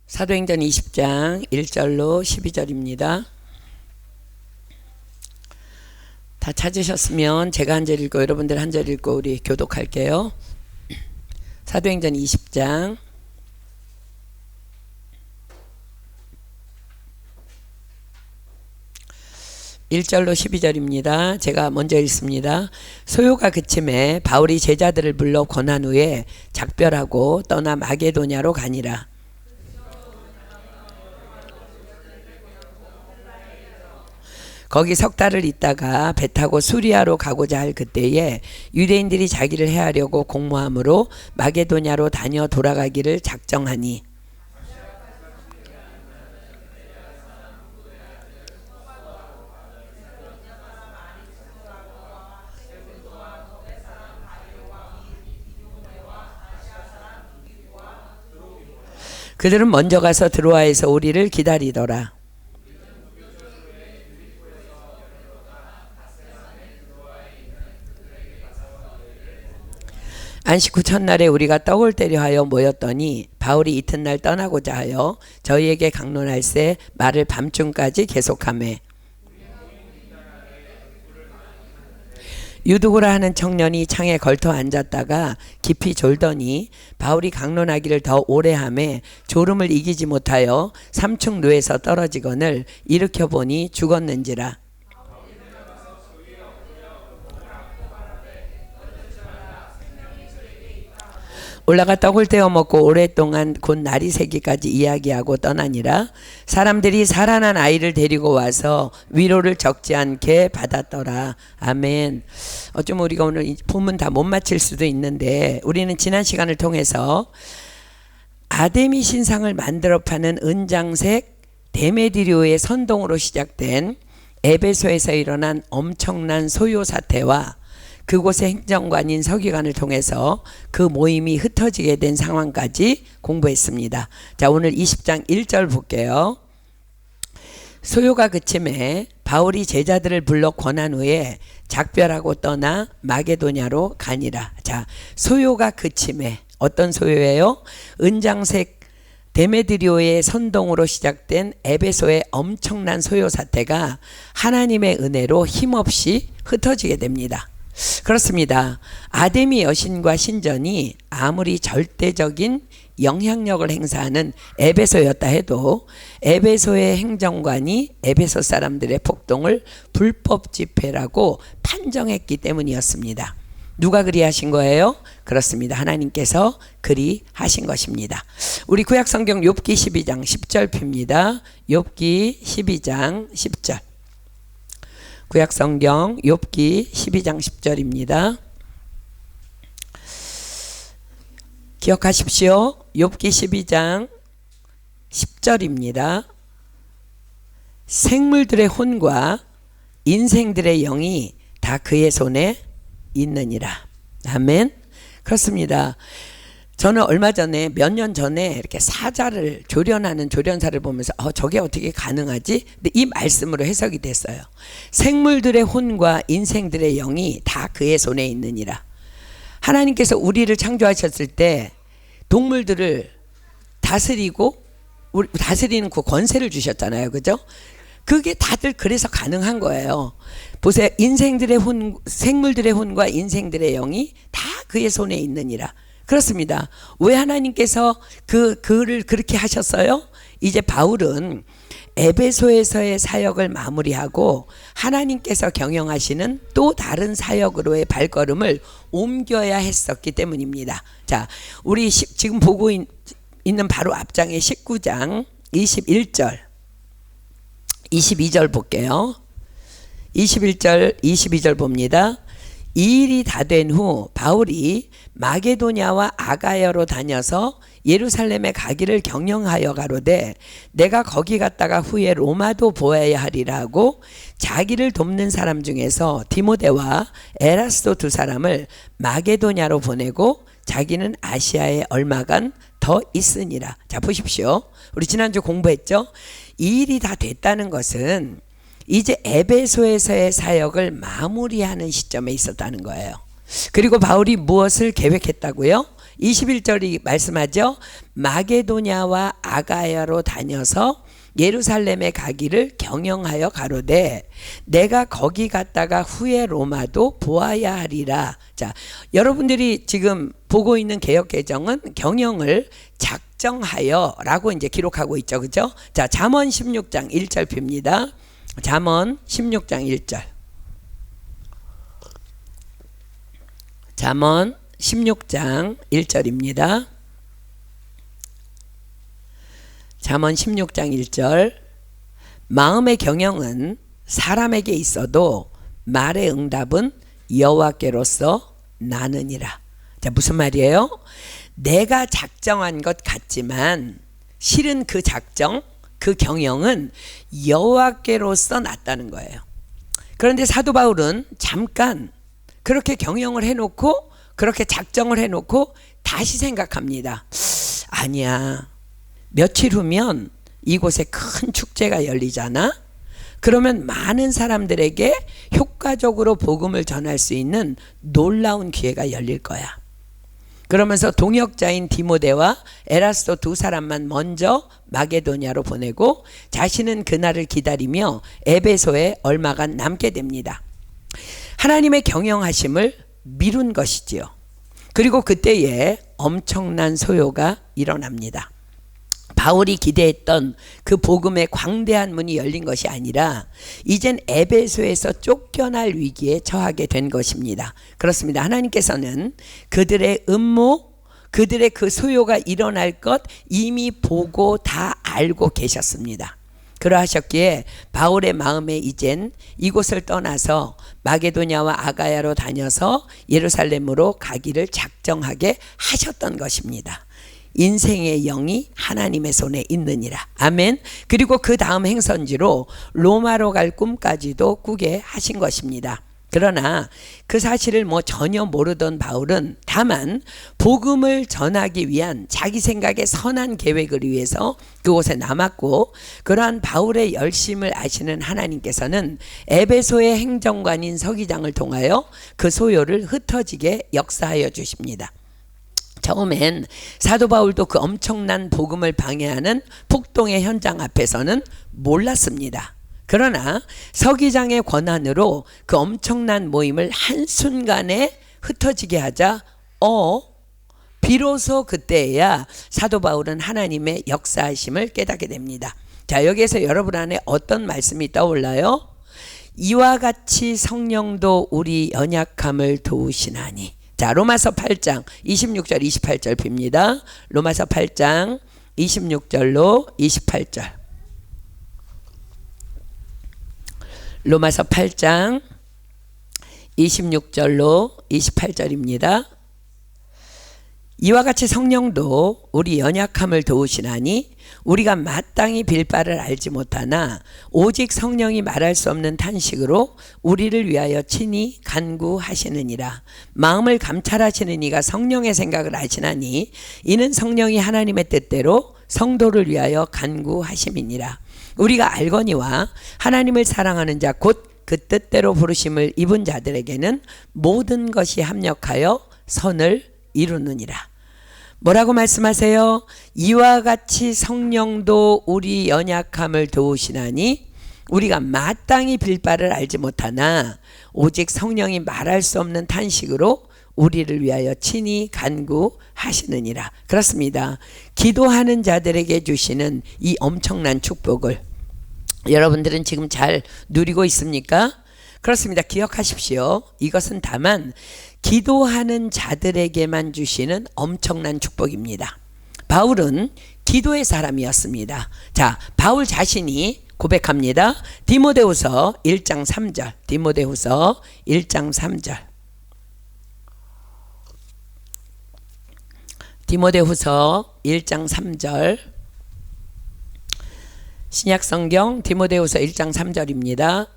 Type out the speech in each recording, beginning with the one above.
사도행전 20장 1절로 12절입니다. 다 찾으셨으면 제가 한 절 읽고 여러분들 한 절 읽고 우리 교독할게요. 사도행전 20장 1절로 12절입니다. 제가 먼저 읽습니다. 소요가 그침에 바울이 제자들을 불러 권한 후에 작별하고 떠나 마게도냐로 가니라. 거기 석 달을 있다가 배 타고 수리아로 가고자 할 그때에 유대인들이 자기를 해하려고 공모함으로 마게도냐로 다녀 돌아가기를 작정하니 그들은 먼저 가서 드로아에서 우리를 기다리더라. 안식 후 첫날에 우리가 떡을 떼려 하여 모였더니 바울이 이튿날 떠나고자 하여 저희에게 강론할새 말을 밤중까지 계속하매 유두고라 하는 청년이 창에 걸터 앉았다가 깊이 졸더니 바울이 강론하기를 더 오래 하매 졸음을 이기지 못하여 3층 누에서 떨어지거늘 일으켜 보니 죽었는지라. 올라가 떡을 떼어 먹고 오랫동안 곧 날이 새기까지 이야기하고 떠나니라. 사람들이 살아난 아이를 데리고 와서 위로를 적지 않게 받았더라. 아멘. 어쩌면 우리가 오늘 본문 다 못 마칠 수도 있는데 우리는 지난 시간을 통해서 아데미 신상을 만들어 파는 은장색 데메디료의 선동으로 시작된 에베소에서 일어난 엄청난 소요 사태와 그곳의 행정관인 서기관을 통해서 그 모임이 흩어지게 된 상황까지 공부했습니다. 자, 오늘 20장 1절 볼게요. 소요가 그침에 바울이 제자들을 불러 권한 후에 작별하고 떠나 마게도냐로 가니라. 자, 소요가 그침에 어떤 소요예요? 은장색 데메드리오의 선동으로 시작된 에베소의 엄청난 소요 사태가 하나님의 은혜로 힘없이 흩어지게 됩니다. 그렇습니다. 아데미 여신과 신전이 아무리 절대적인 영향력을 행사하는 에베소였다 해도 에베소의 행정관이 에베소 사람들의 폭동을 불법 집회라고 판정했기 때문이었습니다. 누가 그리 하신 거예요? 그렇습니다. 하나님께서 그리 하신 것입니다. 우리 구약성경 욥기 12장 10절 핍니다. 욥기 12장 10절. 구약성경 욥기 12장 10절입니다. 기억하십시오. 욥기 12장 10절입니다. 생물들의 혼과 인생들의 영이 다 그의 손에 있느니라. 아멘. 그렇습니다. 저는 얼마 전에 몇 년 전에 이렇게 사자를 조련하는 조련사를 보면서 저게 어떻게 가능하지? 근데 이 말씀으로 해석이 됐어요. 생물들의 혼과 인생들의 영이 다 그의 손에 있느니라. 하나님께서 우리를 창조하셨을 때 동물들을 다스리는 그 권세를 주셨잖아요. 그죠? 그게 다들 그래서 가능한 거예요. 보세요. 생물들의 혼과 인생들의 영이 다 그의 손에 있느니라. 그렇습니다. 왜 하나님께서 그를 그렇게 하셨어요? 이제 바울은 에베소에서의 사역을 마무리하고 하나님께서 경영하시는 또 다른 사역으로의 발걸음을 옮겨야 했었기 때문입니다. 자, 우리 지금 보고 있는 바로 앞장의 19장 21절 22절 볼게요. 21절 22절 봅니다. 이 일이 다 된 후 바울이 마게도냐와 아가야로 다녀서 예루살렘에 가기를 경영하여 가로되 내가 거기 갔다가 후에 로마도 보아야 하리라 하고 자기를 돕는 사람 중에서 디모데와 에라스도 두 사람을 마게도냐로 보내고 자기는 아시아에 얼마간 더 있으니라. 자, 보십시오. 우리 지난주 공부했죠? 이 일이 다 됐다는 것은 이제 에베소에서의 사역을 마무리하는 시점에 있었다는 거예요. 그리고 바울이 무엇을 계획했다고요? 21절이 말씀하죠. 마게도냐와 아가야로 다녀서 예루살렘에 가기를 경영하여 가로되 내가 거기 갔다가 후에 로마도 보아야 하리라. 자, 여러분들이 지금 보고 있는 개역개정은 경영을 작정하여 라고 이제 기록하고 있죠. 그죠? 자, 잠언 16장 1절 봅니다. 잠언 16장 1절. 잠언 16장 1절입니다. 잠언 16장 1절. 마음의 경영은 사람에게 있어도 말의 응답은 여호와께로서 나느니라. 자, 무슨 말이에요? 내가 작정한 것 같지만 실은 그 작정, 그 경영은 여호와께로서 났다는 거예요. 그런데 사도 바울은 잠깐 그렇게 경영을 해놓고 그렇게 작정을 해놓고 다시 생각합니다. 아니야, 며칠 후면 이곳에 큰 축제가 열리잖아. 그러면 많은 사람들에게 효과적으로 복음을 전할 수 있는 놀라운 기회가 열릴 거야. 그러면서 동역자인 디모데와 에라스도 두 사람만 먼저 마게도냐로 보내고 자신은 그날을 기다리며 에베소에 얼마간 남게 됩니다. 하나님의 경영하심을 미룬 것이지요. 그리고 그때에 엄청난 소요가 일어납니다. 바울이 기대했던 그 복음의 광대한 문이 열린 것이 아니라 이젠 에베소에서 쫓겨날 위기에 처하게 된 것입니다. 그렇습니다. 하나님께서는 그들의 음모, 그들의 그 소요가 일어날 것 이미 보고 다 알고 계셨습니다. 그러하셨기에 바울의 마음에 이젠 이곳을 떠나서 마게도냐와 아가야로 다녀서 예루살렘으로 가기를 작정하게 하셨던 것입니다. 인생의 영이 하나님의 손에 있느니라. 아멘. 그리고 그 다음 행선지로 로마로 갈 꿈까지도 꾸게 하신 것입니다. 그러나 그 사실을 전혀 모르던 바울은 다만 복음을 전하기 위한 자기 생각의 선한 계획을 위해서 그곳에 남았고, 그러한 바울의 열심을 아시는 하나님께서는 에베소의 행정관인 서기장을 통하여 그 소요를 흩어지게 역사하여 주십니다. 처음엔 사도 바울도 그 엄청난 복음을 방해하는 폭동의 현장 앞에서는 몰랐습니다. 그러나 서기장의 권한으로 그 엄청난 모임을 한순간에 흩어지게 하자 비로소 그때야 사도 바울은 하나님의 역사하심을 깨닫게 됩니다. 자, 여기에서 여러분 안에 어떤 말씀이 떠올라요? 이와 같이 성령도 우리 연약함을 도우시나니. 자, 로마서 8장 26절 28절 봅니다. 로마서 8장 26절로 28절. 로마서 8장 26절로 28절입니다. 이와 같이 성령도 우리 연약함을 도우시나니 우리가 마땅히 빌 바를 알지 못하나 오직 성령이 말할 수 없는 탄식으로 우리를 위하여 친히 간구하시느니라. 마음을 감찰하시는 이가 성령의 생각을 아시나니 이는 성령이 하나님의 뜻대로 성도를 위하여 간구하심이니라. 우리가 알거니와 하나님을 사랑하는 자 곧 그 뜻대로 부르심을 입은 자들에게는 모든 것이 합력하여 선을 이루느니라. 뭐라고 말씀하세요? 이와 같이 성령도 우리 연약함을 도우시나니 우리가 마땅히 빌 바를 알지 못하나 오직 성령이 말할 수 없는 탄식으로 우리를 위하여 친히 간구하시느니라. 그렇습니다. 기도하는 자들에게 주시는 이 엄청난 축복을 여러분들은 지금 잘 누리고 있습니까? 그렇습니다. 기억하십시오. 이것은 다만 기도하는 자들에게만 주시는 엄청난 축복입니다. 바울은 기도의 사람이었습니다. 자, 바울 자신이 고백합니다. 디모데후서 1장 3절. 디모데후서 1장 3절. 디모데후서 1장 3절. 신약성경 디모데후서 1장 3절입니다.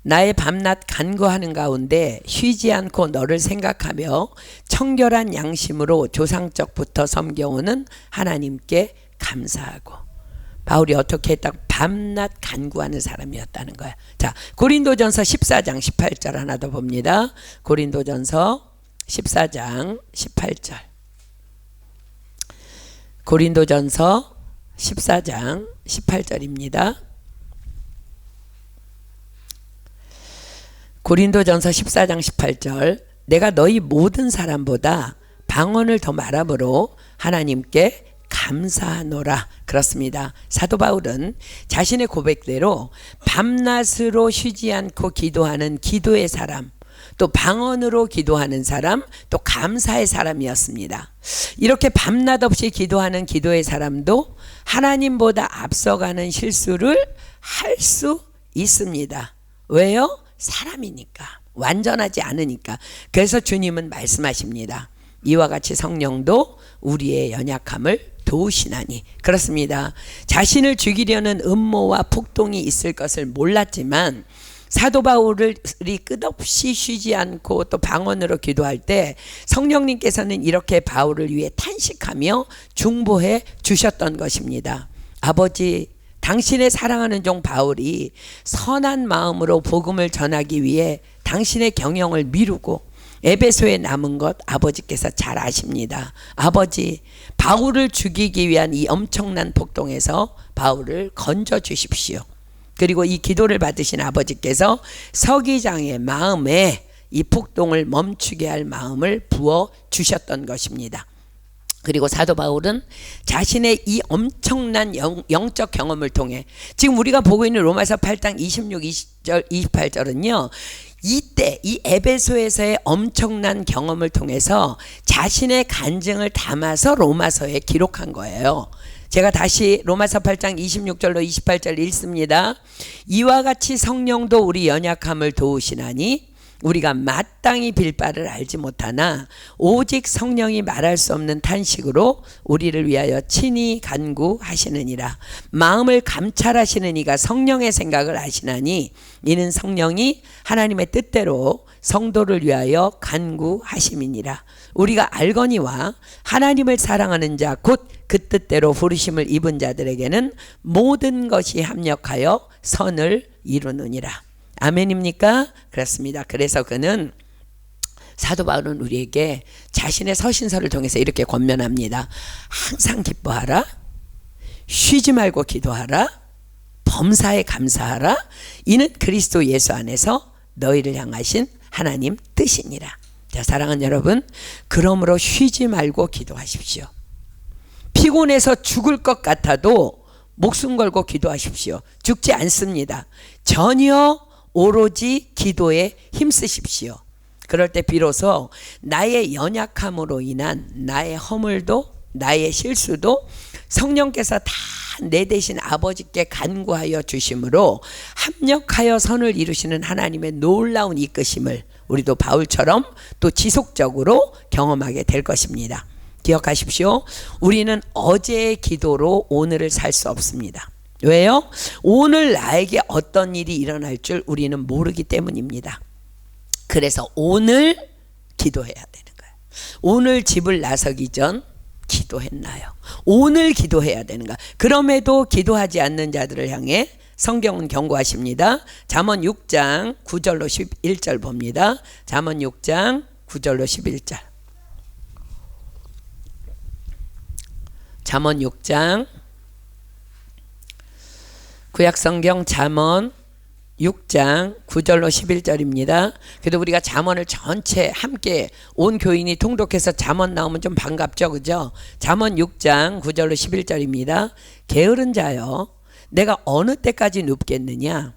나의 밤낮 간구하는 가운데 쉬지 않고 너를 생각하며 청결한 양심으로 조상적부터 섬겨오는 하나님께 감사하고. 바울이 어떻게 했다고? 밤낮 간구하는 사람이었다는 거야. 자, 고린도전서 14장 18절 하나 더 봅니다. 고린도전서 14장 18절. 고린도전서 14장 18절입니다. 고린도전서 14장 18절. 내가 너희 모든 사람보다 방언을 더 말함으로 하나님께 감사하노라. 그렇습니다. 사도 바울은 자신의 고백대로 밤낮으로 쉬지 않고 기도하는 기도의 사람, 또 방언으로 기도하는 사람, 또 감사의 사람이었습니다. 이렇게 밤낮 없이 기도하는 기도의 사람도 하나님보다 앞서가는 실수를 할 수 있습니다. 왜요? 사람이니까, 완전하지 않으니까. 그래서 주님은 말씀하십니다. 이와 같이 성령도 우리의 연약함을 도우시나니. 그렇습니다. 자신을 죽이려는 음모와 폭동이 있을 것을 몰랐지만 사도 바울이 끝없이 쉬지 않고 또 방언으로 기도할 때 성령님께서는 이렇게 바울을 위해 탄식하며 중보해 주셨던 것입니다. 아버지, 당신의 사랑하는 종 바울이 선한 마음으로 복음을 전하기 위해 당신의 경영을 미루고 에베소에 남은 것 아버지께서 잘 아십니다. 아버지, 바울을 죽이기 위한 이 엄청난 폭동에서 바울을 건져 주십시오. 그리고 이 기도를 받으신 아버지께서 서기장의 마음에 이 폭동을 멈추게 할 마음을 부어 주셨던 것입니다. 그리고 사도 바울은 자신의 이 엄청난 영적 경험을 통해 지금 우리가 보고 있는 로마서 8장 26, 20절, 28절은요. 이때 이 에베소에서의 엄청난 경험을 통해서 자신의 간증을 담아서 로마서에 기록한 거예요. 제가 다시 로마서 8장 26절로 28절 읽습니다. 이와 같이 성령도 우리 연약함을 도우시나니 우리가 마땅히 빌 바를 알지 못하나 오직 성령이 말할 수 없는 탄식으로 우리를 위하여 친히 간구하시느니라. 마음을 감찰하시는 이가 성령의 생각을 아시나니 이는 성령이 하나님의 뜻대로 성도를 위하여 간구하심이니라. 우리가 알거니와 하나님을 사랑하는 자 곧 그 뜻대로 부르심을 입은 자들에게는 모든 것이 합력하여 선을 이루느니라. 아멘입니까? 그렇습니다. 그래서 그는 사도 바울은 우리에게 자신의 서신서를 통해서 이렇게 권면합니다. 항상 기뻐하라, 쉬지 말고 기도하라, 범사에 감사하라. 이는 그리스도 예수 안에서 너희를 향하신 하나님 뜻이니라. 자, 사랑하는 여러분, 그러므로 쉬지 말고 기도하십시오. 피곤해서 죽을 것 같아도 목숨 걸고 기도하십시오. 죽지 않습니다. 전혀 오로지 기도에 힘쓰십시오. 그럴 때 비로소 나의 연약함으로 인한 나의 허물도 나의 실수도 성령께서 다 내 대신 아버지께 간구하여 주심으로 합력하여 선을 이루시는 하나님의 놀라운 이끄심을 우리도 바울처럼 또 지속적으로 경험하게 될 것입니다. 기억하십시오. 우리는 어제의 기도로 오늘을 살 수 없습니다. 왜요? 오늘 나에게 어떤 일이 일어날 줄 우리는 모르기 때문입니다. 그래서 오늘 기도해야 되는 거예요. 오늘 집을 나서기 전 기도했나요? 오늘 기도해야 되는 거예요. 그럼에도 기도하지 않는 자들을 향해 성경은 경고하십니다. 잠언 6장 9절로 11절 봅니다. 잠언 6장 9절로 11절. 잠언 6장 구약성경 잠언 6장 9절로 11절입니다. 그래도 우리가 잠언을 전체 함께 온 교인이 통독해서 잠언 나오면 좀 반갑죠, 그죠? 잠언 6장 9절로 11절입니다. 게으른 자여, 내가 어느 때까지 눕겠느냐?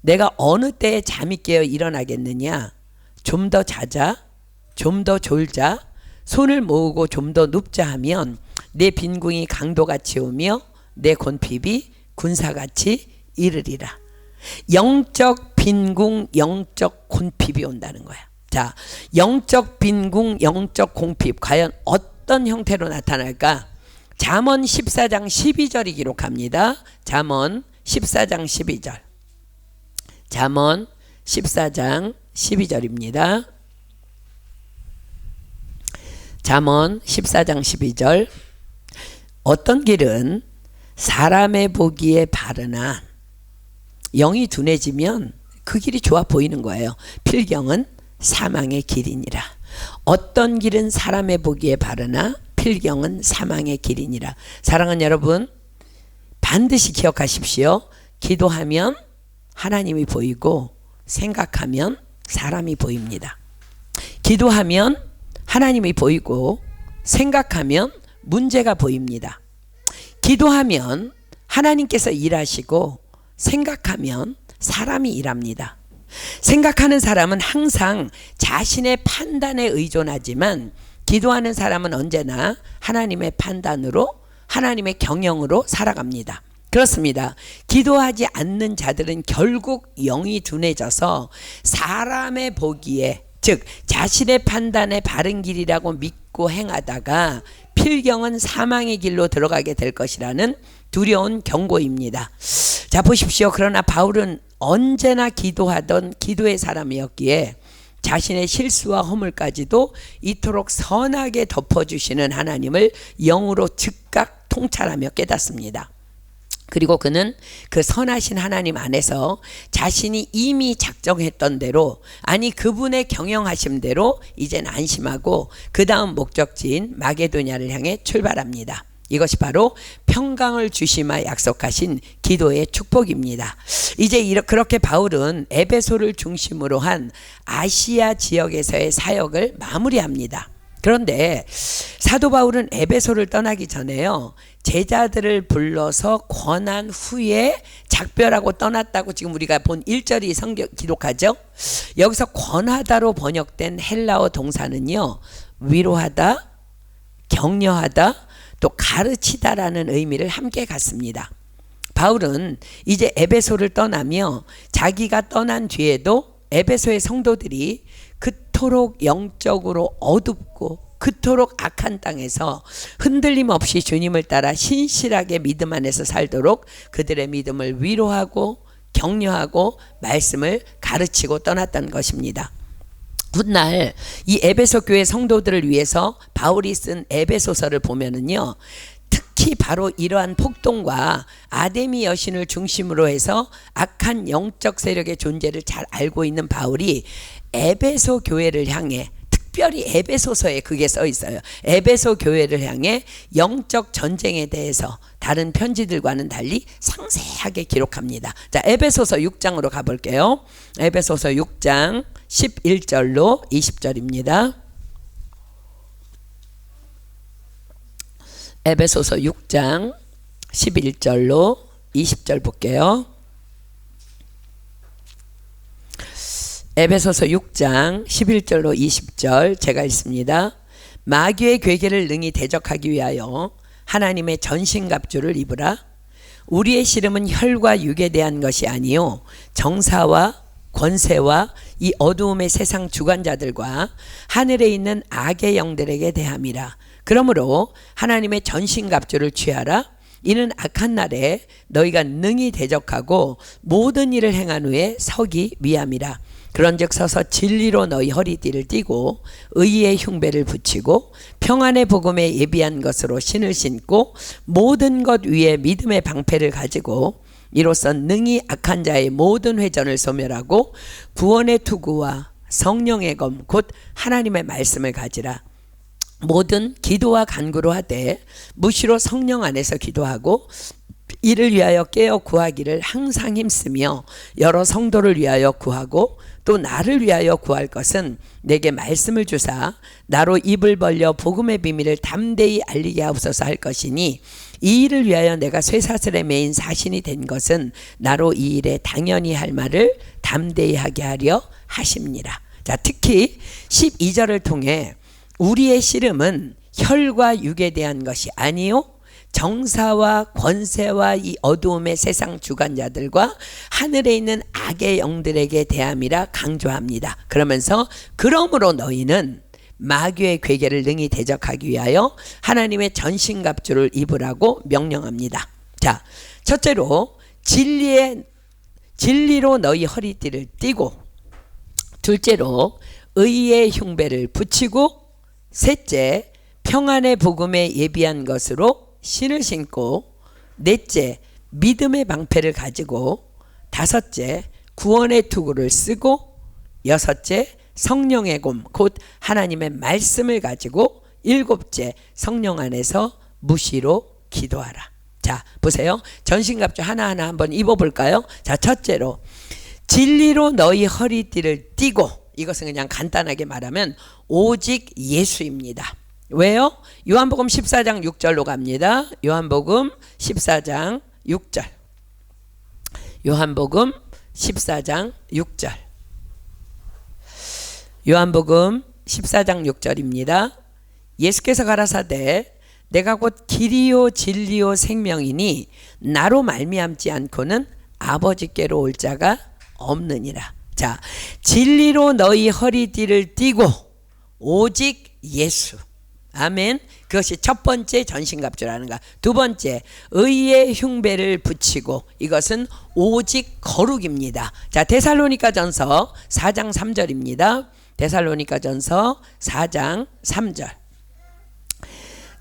내가 어느 때에 잠이 깨어 일어나겠느냐? 좀 더 자자, 좀 더 졸자, 손을 모으고 좀 더 눕자 하면 내 빈궁이 강도같이 오며 내 곤핍이 군사같이 이르리라. 영적 빈궁, 영적 곤핍이 온다는 거야. 자, 영적 빈궁, 영적 공핍 과연 어떤 형태로 나타날까? 잠언 14장 12절이 기록합니다. 잠언 14장 12절. 잠언 14장 12절입니다. 잠언 14장 12절. 어떤 길은 사람의 보기에 바르나 영이 둔해지면 그 길이 좋아 보이는 거예요. 필경은 사망의 길이니라. 어떤 길은 사람의 보기에 바르나 필경은 사망의 길이니라. 사랑하는 여러분, 반드시 기억하십시오. 기도하면 하나님이 보이고 생각하면 사람이 보입니다. 기도하면 하나님이 보이고 생각하면 문제가 보입니다. 기도하면 하나님께서 일하시고 생각하면 사람이 일합니다. 생각하는 사람은 항상 자신의 판단에 의존하지만 기도하는 사람은 언제나 하나님의 판단으로, 하나님의 경영으로 살아갑니다. 그렇습니다. 기도하지 않는 자들은 결국 영이 둔해져서 사람의 보기에, 즉 자신의 판단에 바른 길이라고 믿고 행하다가 필경은 사망의 길로 들어가게 될 것이라는 두려운 경고입니다. 자, 보십시오. 그러나 바울은 언제나 기도하던 기도의 사람이었기에 자신의 실수와 허물까지도 이토록 선하게 덮어주시는 하나님을 영으로 즉각 통찰하며 깨닫습니다. 그리고 그는 그 선하신 하나님 안에서 자신이 이미 작정했던 대로, 아니 그분의 경영하심대로 이젠 안심하고 그 다음 목적지인 마게도냐를 향해 출발합니다. 이것이 바로 평강을 주시마 약속하신 기도의 축복입니다. 이제 그렇게 바울은 에베소를 중심으로 한 아시아 지역에서의 사역을 마무리합니다. 그런데 사도 바울은 에베소를 떠나기 전에요, 제자들을 불러서 권한 후에 작별하고 떠났다고 지금 우리가 본 1절이 성경 기록하죠. 여기서 권하다로 번역된 헬라어 동사는요, 위로하다, 격려하다, 또 가르치다라는 의미를 함께 갖습니다. 바울은 이제 에베소를 떠나며 자기가 떠난 뒤에도 에베소의 성도들이 그토록 영적으로 어둡고 그토록 악한 땅에서 흔들림 없이 주님을 따라 신실하게 믿음 안에서 살도록 그들의 믿음을 위로하고 격려하고 말씀을 가르치고 떠났던 것입니다. 훗날 이 에베소 교회 성도들을 위해서 바울이 쓴 에베소서를 보면은요, 특히 바로 이러한 폭동과 아데미 여신을 중심으로 해서 악한 영적 세력의 존재를 잘 알고 있는 바울이 에베소 교회를 향해, 특별히 에베소서에 그게 써 있어요. 에베소 교회를 향해 영적 전쟁에 대해서 다른 편지들과는 달리 상세하게 기록합니다. 자, 에베소서 6장으로 가볼게요. 에베소서 6장 11절로 20절입니다. 에베소서 6장 11절로 20절 볼게요. 에베소서 6장 11절로 20절 제가 읽습니다. 마귀의 괴계를 능히 대적하기 위하여 하나님의 전신갑주를 입으라. 우리의 씨름은 혈과 육에 대한 것이 아니요 정사와 권세와 이 어두움의 세상 주관자들과 하늘에 있는 악의 영들에게 대함이라. 그러므로 하나님의 전신갑주를 취하라. 이는 악한 날에 너희가 능히 대적하고 모든 일을 행한 후에 서기 위함이라. 그런즉 서서 진리로 너희 허리띠를 띠고 의의 흉배를 붙이고 평안의 복음에 예비한 것으로 신을 신고 모든 것 위에 믿음의 방패를 가지고 이로써 능히 악한 자의 모든 회전을 소멸하고 구원의 투구와 성령의 검 곧 하나님의 말씀을 가지라. 모든 기도와 간구로 하되 무시로 성령 안에서 기도하고 이를 위하여 깨어 구하기를 항상 힘쓰며 여러 성도를 위하여 구하고 또 나를 위하여 구할 것은 내게 말씀을 주사 나로 입을 벌려 복음의 비밀을 담대히 알리게 하옵소서 할 것이니 이 일을 위하여 내가 쇠사슬에 매인 사신이 된 것은 나로 이 일에 당연히 할 말을 담대히 하게 하려 하십니다. 자, 특히 12절을 통해 우리의 씨름은 혈과 육에 대한 것이 아니요 정사와 권세와 이 어두움의 세상 주관자들과 하늘에 있는 악의 영들에게 대함이라 강조합니다. 그러면서 그러므로 너희는 마귀의 괴계를 능히 대적하기 위하여 하나님의 전신갑주를 입으라고 명령합니다. 자, 첫째로 진리로 너희 허리띠를 띠고, 둘째로 의의 흉배를 붙이고, 셋째 평안의 복음에 예비한 것으로 신을 신고, 넷째 믿음의 방패를 가지고, 다섯째 구원의 투구를 쓰고, 여섯째 성령의 검 곧 하나님의 말씀을 가지고 일곱째, 성령 안에서 무시로 기도하라. 자, 보세요. 전신갑주 하나하나 한번 입어볼까요? 자, 첫째로 진리로 너희 허리띠를 띠고, 이것은 그냥 간단하게 말하면 오직 예수입니다. 왜요? 요한복음 14장 6절로 갑니다. 요한복음 14장 6절. 요한복음 14장 6절. 요한복음 14장 6절입니다. 예수께서 가라사대 내가 곧 길이요 진리요 생명이니 나로 말미암지 않고는 아버지께로 올 자가 없느니라. 자, 진리로 너희 허리띠를 띠고 오직 예수. 아멘. 그것이 첫 번째 전신갑주라는 것. 두 번째, 의의 흉배를 붙이고, 이것은 오직 거룩입니다. 자, 데살로니가전서 4장 3절입니다. 데살로니가전서 4장 3절.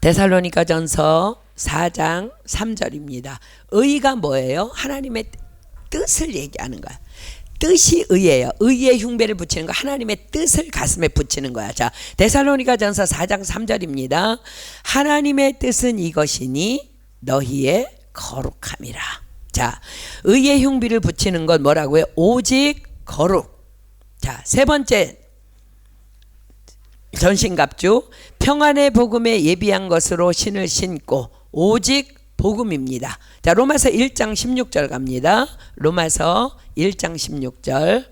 데살로니가전서 4장 3절입니다. 의가 뭐예요? 하나님의 뜻을 얘기하는 거야. 뜻이 의예요. 의의 흉배를 붙이는 거, 하나님의 뜻을 가슴에 붙이는 거야. 자, 데살로니가전서 4장 3절입니다. 하나님의 뜻은 이것이니 너희의 거룩함이라. 자, 의의 흉배를 붙이는 건 뭐라고요? 오직 거룩. 자, 세 번째 전신갑주, 평안의 복음에 예비한 것으로 신을 신고 오직 복음입니다. 자, 로마서 1장 16절 갑니다. 로마서 1장 16절.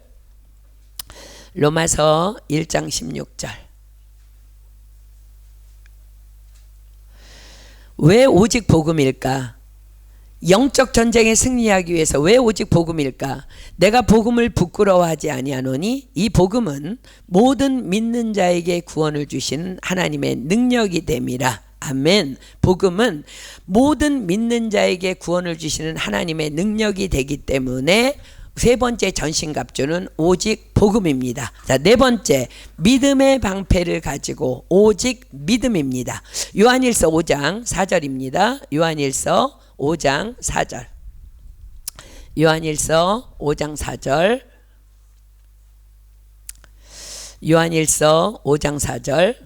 로마서 1장 16절. 왜 오직 복음일까? 영적 전쟁에 승리하기 위해서 왜 오직 복음일까? 내가 복음을 부끄러워하지 아니하노니 이 복음은 모든 믿는 자에게 구원을 주시는 하나님의 능력이 됨이라. 아멘. 복음은 모든 믿는 자에게 구원을 주시는 하나님의 능력이 되기 때문에 세 번째 전신갑주는 오직 복음입니다. 자, 네 번째, 믿음의 방패를 가지고 오직 믿음입니다. 요한일서 5장 4절입니다. 요한일서 5장 4절. 요한일서 5장 4절. 요한일서 5장 4절.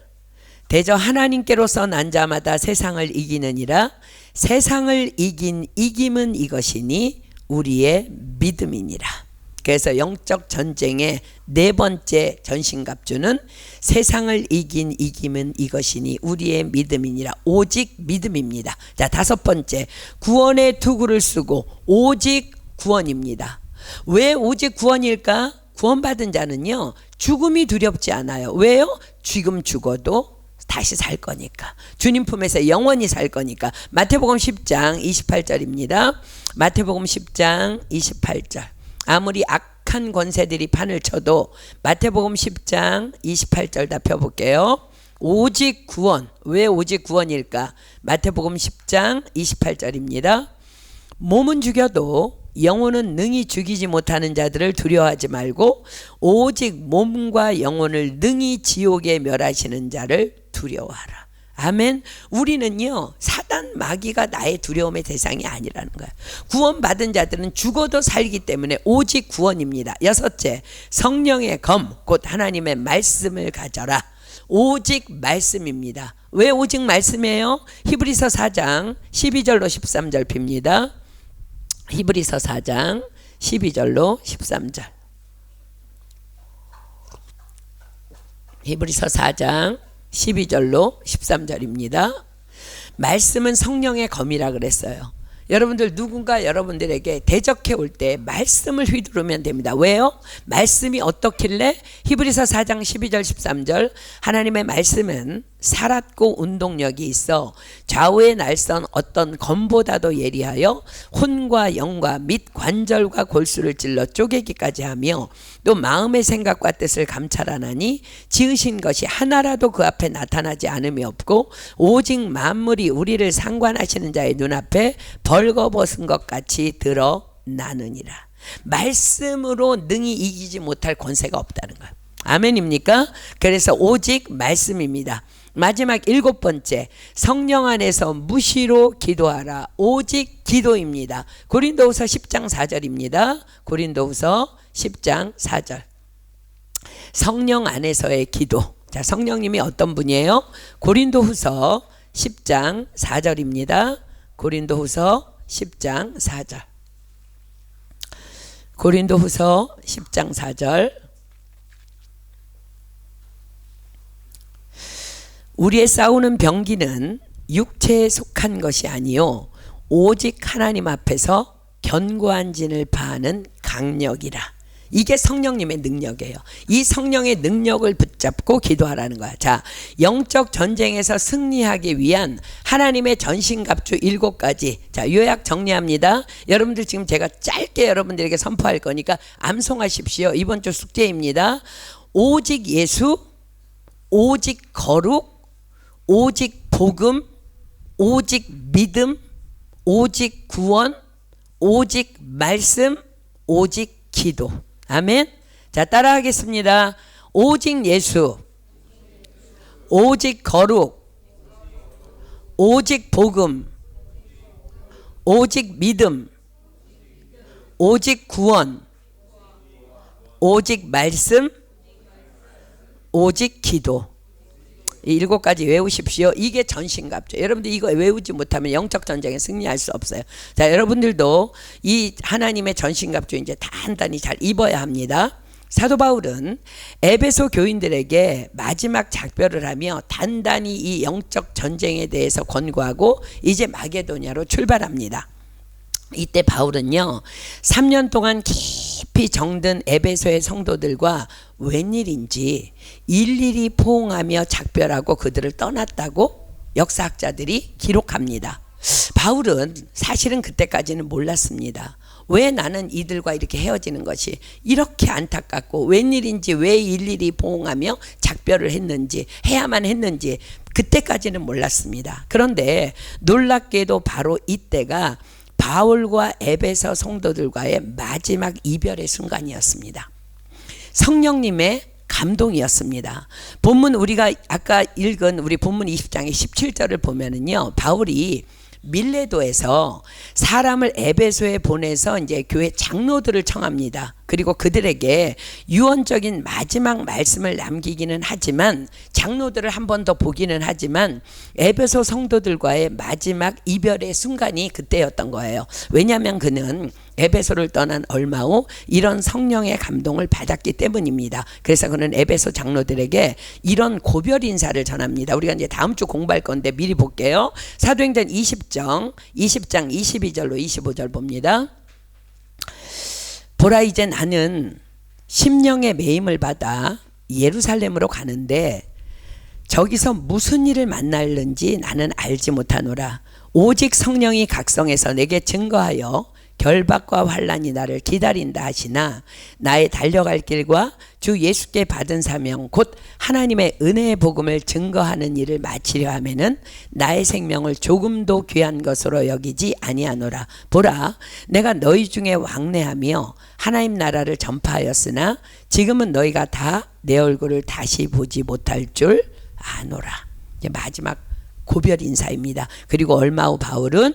대저 하나님께로서 난 자마다 세상을 이기느니라. 세상을 이긴 이김은 이것이니 우리의 믿음이니라. 그래서 영적 전쟁의 네 번째 전신갑주는 세상을 이긴 이김은 이것이니 우리의 믿음이니라. 오직 믿음입니다. 자, 다섯 번째, 구원의 투구를 쓰고 오직 구원입니다. 왜 오직 구원일까? 구원받은 자는요, 죽음이 두렵지 않아요. 왜요? 지금 죽어도 다시 살 거니까. 주님 품에서 영원히 살 거니까. 마태복음 10장 28절입니다. 마태복음 10장 28절. 아무리 악한 권세들이 판을 쳐도 마태복음 10장 28절 다 펴볼게요. 오직 구원. 왜 오직 구원일까? 마태복음 10장 28절입니다. 몸은 죽여도 영혼은 능히 죽이지 못하는 자들을 두려워하지 말고 오직 몸과 영혼을 능히 지옥에 멸하시는 자를 두려워하라. 아멘. 우리는요, 사단 마귀가 나의 두려움의 대상이 아니라는 거예요. 구원받은 자들은 죽어도 살기 때문에 오직 구원입니다. 여섯째, 성령의 검, 곧 하나님의 말씀을 가져라. 오직 말씀입니다. 왜 오직 말씀이에요? 히브리서 4장 12절로 13절 핍니다. 히브리서 4장 12절로 13절. 히브리서 4장 12절로 13절입니다. 말씀은 성령의 검이라 그랬어요. 여러분들 누군가 여러분들에게 대적해 올 때 말씀을 휘두르면 됩니다. 왜요? 말씀이 어떻길래? 히브리서 4장 12절 13절 하나님의 말씀은 살았고 운동력이 있어 좌우의 날선 어떤 검보다도 예리하여 혼과 영과 및 관절과 골수를 찔러 쪼개기까지 하며 또 마음의 생각과 뜻을 감찰하나니 지으신 것이 하나라도 그 앞에 나타나지 않음이 없고 오직 만물이 우리를 상관하시는 자의 눈앞에 벌거벗은 것 같이 드러나느니라. 말씀으로 능히 이기지 못할 권세가 없다는 거예요. 아멘입니까? 그래서 오직 말씀입니다. 마지막 일곱 번째, 성령 안에서 무시로 기도하라. 오직 기도입니다. 고린도후서 10장 4절입니다. 고린도후서 10장 4절. 성령 안에서의 기도. 자, 성령님이 어떤 분이에요? 고린도후서 10장 4절입니다. 고린도후서 10장 4절. 고린도후서 10장 4절. 우리의 싸우는 병기는 육체에 속한 것이 아니요 오직 하나님 앞에서 견고한 진을 파하는 강력이라. 이게 성령님의 능력이에요. 이 성령의 능력을 붙잡고 기도하라는 거야. 자, 영적 전쟁에서 승리하기 위한 하나님의 전신갑주 7가지. 자, 요약 정리합니다. 여러분들 지금 제가 짧게 여러분들에게 선포할 거니까 암송하십시오. 이번 주 숙제입니다. 오직 예수, 오직 거룩, 오직 복음, 오직 믿음, 오직 구원, 오직 말씀, 오직 기도. 아멘. 자, 따라하겠습니다. 오직 예수, 오직 거룩, 오직 복음, 오직 믿음, 오직 구원, 오직 말씀, 오직 기도. 이 7가지 외우십시오. 이게 전신갑주. 여러분들 이거 외우지 못하면 영적 전쟁에 승리할 수 없어요. 자, 여러분들도 이 하나님의 전신갑주 이제 단단히 잘 입어야 합니다. 사도 바울은 에베소 교인들에게 마지막 작별을 하며 단단히 이 영적 전쟁에 대해서 권고하고 이제 마게도냐로 출발합니다. 이때 바울은요 3년 동안 깊이 정든 에베소의 성도들과 웬일인지 일일이 포옹하며 작별하고 그들을 떠났다고 역사학자들이 기록합니다. 바울은 사실은 그때까지는 몰랐습니다. 왜 나는 이들과 이렇게 헤어지는 것이 이렇게 안타깝고 웬일인지 왜 일일이 포옹하며 작별을 했는지 해야만 했는지 그때까지는 몰랐습니다. 그런데 놀랍게도 바로 이때가 바울과 에베소 성도들과의 마지막 이별의 순간이었습니다. 성령님의 감동이었습니다. 본문 우리가 아까 읽은 우리 본문 20장의 17절을 보면은요, 바울이 밀레도에서 사람을 에베소에 보내서 이제 교회 장로들을 청합니다. 그리고 그들에게 유언적인 마지막 말씀을 남기기는 하지만 장로들을 한 번 더 보기는 하지만 에베소 성도들과의 마지막 이별의 순간이 그때였던 거예요. 왜냐하면 그는 에베소를 떠난 얼마 후 이런 성령의 감동을 받았기 때문입니다. 그래서 그는 에베소 장로들에게 이런 고별 인사를 전합니다. 우리가 이제 다음 주 공부할 건데 미리 볼게요. 사도행전 20장 22절로 25절 봅니다. 보라, 이제 나는 심령의 매임을 받아 예루살렘으로 가는데 저기서 무슨 일을 만날는지 나는 알지 못하노라. 오직 성령이 각성해서 내게 증거하여 결박과 환난이 나를 기다린다 하시나 나의 달려갈 길과 주 예수께 받은 사명 곧 하나님의 은혜의 복음을 증거하는 일을 마치려 하면은 나의 생명을 조금도 귀한 것으로 여기지 아니하노라. 보라, 내가 너희 중에 왕래하며 하나님 나라를 전파하였으나 지금은 너희가 다 내 얼굴을 다시 보지 못할 줄 아노라. 이제 마지막 고별 인사입니다. 그리고 얼마 후 바울은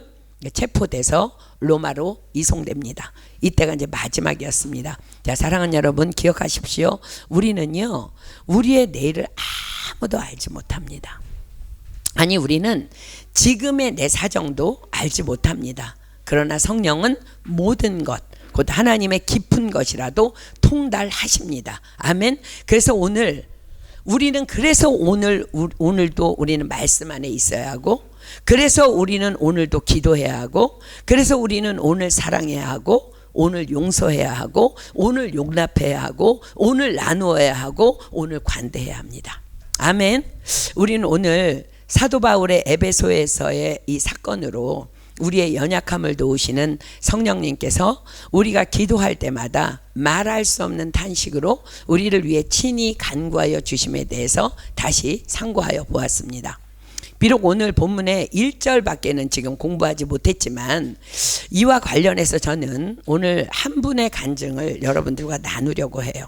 체포돼서 로마로 이송됩니다. 이때가 이제 마지막이었습니다. 자, 사랑하는 여러분 기억하십시오. 우리는요 우리의 내일을 아무도 알지 못합니다. 아니, 우리는 지금의 내 사정도 알지 못합니다. 그러나 성령은 모든 것, 곧 하나님의 깊은 것이라도 통달하십니다. 아멘. 그래서 오늘도 우리는 말씀 안에 있어야 하고, 그래서 우리는 오늘도 기도해야 하고, 그래서 우리는 오늘 사랑해야 하고, 오늘 용서해야 하고, 오늘 용납해야 하고, 오늘 나누어야 하고, 오늘 관대해야 합니다. 아멘. 우리는 오늘 사도 바울의 에베소에서의 이 사건으로 우리의 연약함을 도우시는 성령님께서 우리가 기도할 때마다 말할 수 없는 탄식으로 우리를 위해 친히 간구하여 주심에 대해서 다시 상고하여 보았습니다. 비록 오늘 본문의 1절밖에는 지금 공부하지 못했지만 이와 관련해서 저는 오늘 한 분의 간증을 여러분들과 나누려고 해요.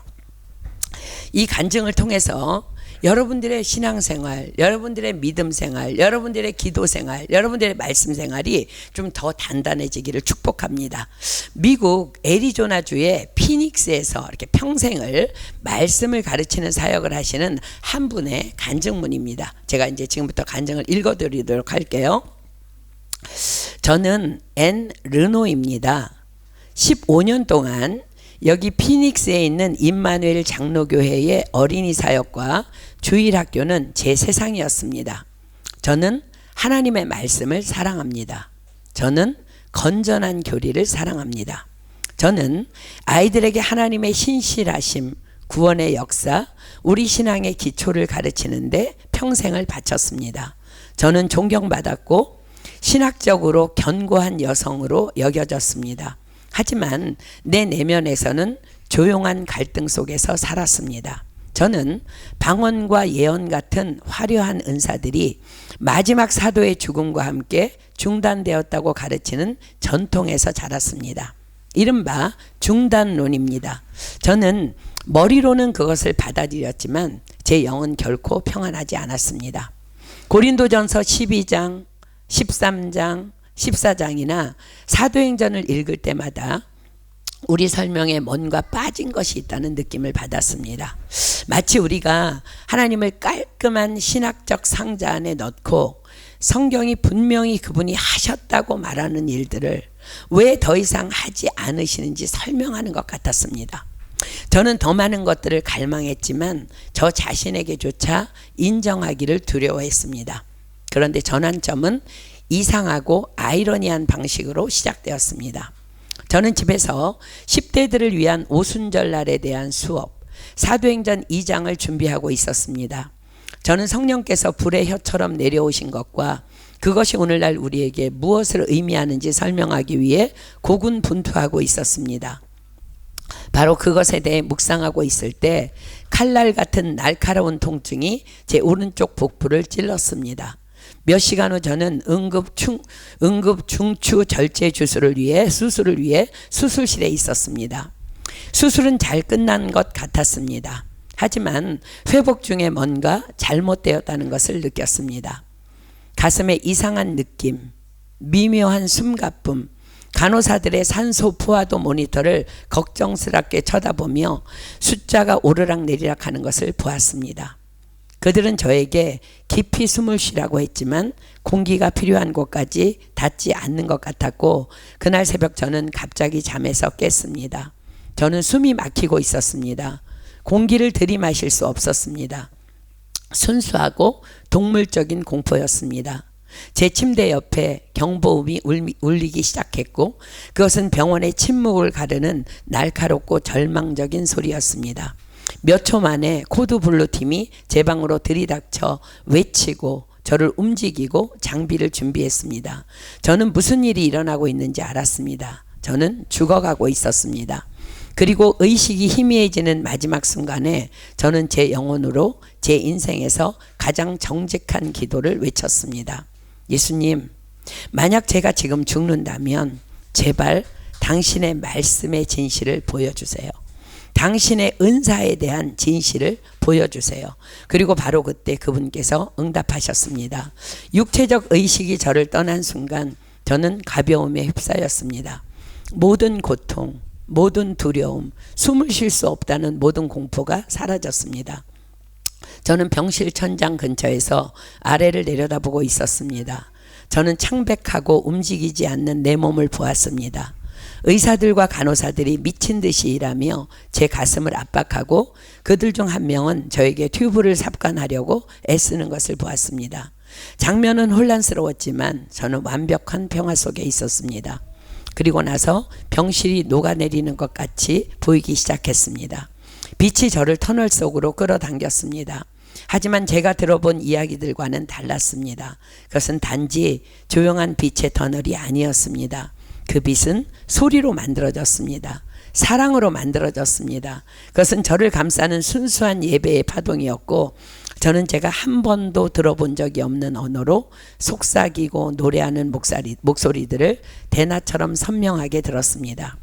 이 간증을 통해서 여러분들의 신앙생활, 여러분들의 믿음생활, 여러분들의 기도생활, 여러분들의 말씀생활이 좀 더 단단해지기를 축복합니다. 미국 애리조나주의 피닉스에서 이렇게 평생을 말씀을 가르치는 사역을 하시는 한 분의 간증문입니다. 제가 이제 지금부터 간증을 읽어드리도록 할게요. 저는 앤 르노입니다. 15년 동안 여기 피닉스에 있는 임마누엘 장로교회의 어린이 사역과 주일학교는 제 세상이었습니다. 저는 하나님의 말씀을 사랑합니다. 저는 건전한 교리를 사랑합니다. 저는 아이들에게 하나님의 신실하심, 구원의 역사, 우리 신앙의 기초를 가르치는데 평생을 바쳤습니다. 저는 존경받았고 신학적으로 견고한 여성으로 여겨졌습니다. 하지만 내 내면에서는 조용한 갈등 속에서 살았습니다. 저는 방언과 예언 같은 화려한 은사들이 마지막 사도의 죽음과 함께 중단되었다고 가르치는 전통에서 자랐습니다. 이른바 중단론입니다. 저는 머리로는 그것을 받아들였지만 제 영은 결코 평안하지 않았습니다. 고린도전서 12장, 13장, 14장이나 사도행전을 읽을 때마다 우리 설명에 뭔가 빠진 것이 있다는 느낌을 받았습니다. 마치 우리가 하나님을 깔끔한 신학적 상자 안에 넣고 성경이 분명히 그분이 하셨다고 말하는 일들을 왜 더 이상 하지 않으시는지 설명하는 것 같았습니다. 저는 더 많은 것들을 갈망했지만 저 자신에게조차 인정하기를 두려워했습니다. 그런데 전환점은 이상하고 아이러니한 방식으로 시작되었습니다. 저는 집에서 10대들을 위한 오순절날에 대한 수업, 사도행전 2장을 준비하고 있었습니다. 저는 성령께서 불의 혀처럼 내려오신 것과 그것이 오늘날 우리에게 무엇을 의미하는지 설명하기 위해 고군분투하고 있었습니다. 바로 그것에 대해 묵상하고 있을 때 칼날 같은 날카로운 통증이 제 오른쪽 복부를 찔렀습니다. 몇 시간 후 저는 응급 중추 절제 수술을 위해 수술실에 있었습니다. 수술은 잘 끝난 것 같았습니다. 하지만 회복 중에 뭔가 잘못되었다는 것을 느꼈습니다. 가슴에 이상한 느낌, 미묘한 숨가쁨, 간호사들의 산소 포화도 모니터를 걱정스럽게 쳐다보며 숫자가 오르락 내리락 하는 것을 보았습니다. 그들은 저에게 깊이 숨을 쉬라고 했지만 공기가 필요한 곳까지 닿지 않는 것 같았고 그날 새벽 저는 갑자기 잠에서 깼습니다. 저는 숨이 막히고 있었습니다. 공기를 들이마실 수 없었습니다. 순수하고 동물적인 공포였습니다. 제 침대 옆에 경보음이 울리기 시작했고 그것은 병원의 침묵을 가르는 날카롭고 절망적인 소리였습니다. 몇 초 만에 코드 블루 팀이 제 방으로 들이닥쳐 외치고 저를 움직이고 장비를 준비했습니다. 저는 무슨 일이 일어나고 있는지 알았습니다. 저는 죽어가고 있었습니다. 그리고 의식이 희미해지는 마지막 순간에 저는 제 영혼으로 제 인생에서 가장 정직한 기도를 외쳤습니다. 예수님, 만약 제가 지금 죽는다면 제발 당신의 말씀의 진실을 보여주세요. 당신의 은사에 대한 진실을 보여주세요. 그리고 바로 그때 그분께서 응답하셨습니다. 육체적 의식이 저를 떠난 순간 저는 가벼움에 휩싸였습니다. 모든 고통, 모든 두려움, 숨을 쉴 수 없다는 모든 공포가 사라졌습니다. 저는 병실 천장 근처에서 아래를 내려다보고 있었습니다. 저는 창백하고 움직이지 않는 내 몸을 보았습니다. 의사들과 간호사들이 미친 듯이 일하며 제 가슴을 압박하고 그들 중 한 명은 저에게 튜브를 삽관하려고 애쓰는 것을 보았습니다. 장면은 혼란스러웠지만 저는 완벽한 평화 속에 있었습니다. 그리고 나서 병실이 녹아내리는 것 같이 보이기 시작했습니다. 빛이 저를 터널 속으로 끌어당겼습니다. 하지만 제가 들어본 이야기들과는 달랐습니다. 그것은 단지 조용한 빛의 터널이 아니었습니다. 그 빛은 소리로 만들어졌습니다. 사랑으로 만들어졌습니다. 그것은 저를 감싸는 순수한 예배의 파동이었고 저는 제가 한 번도 들어본 적이 없는 언어로 속삭이고 노래하는 목소리들을 대낮처럼 선명하게 들었습니다.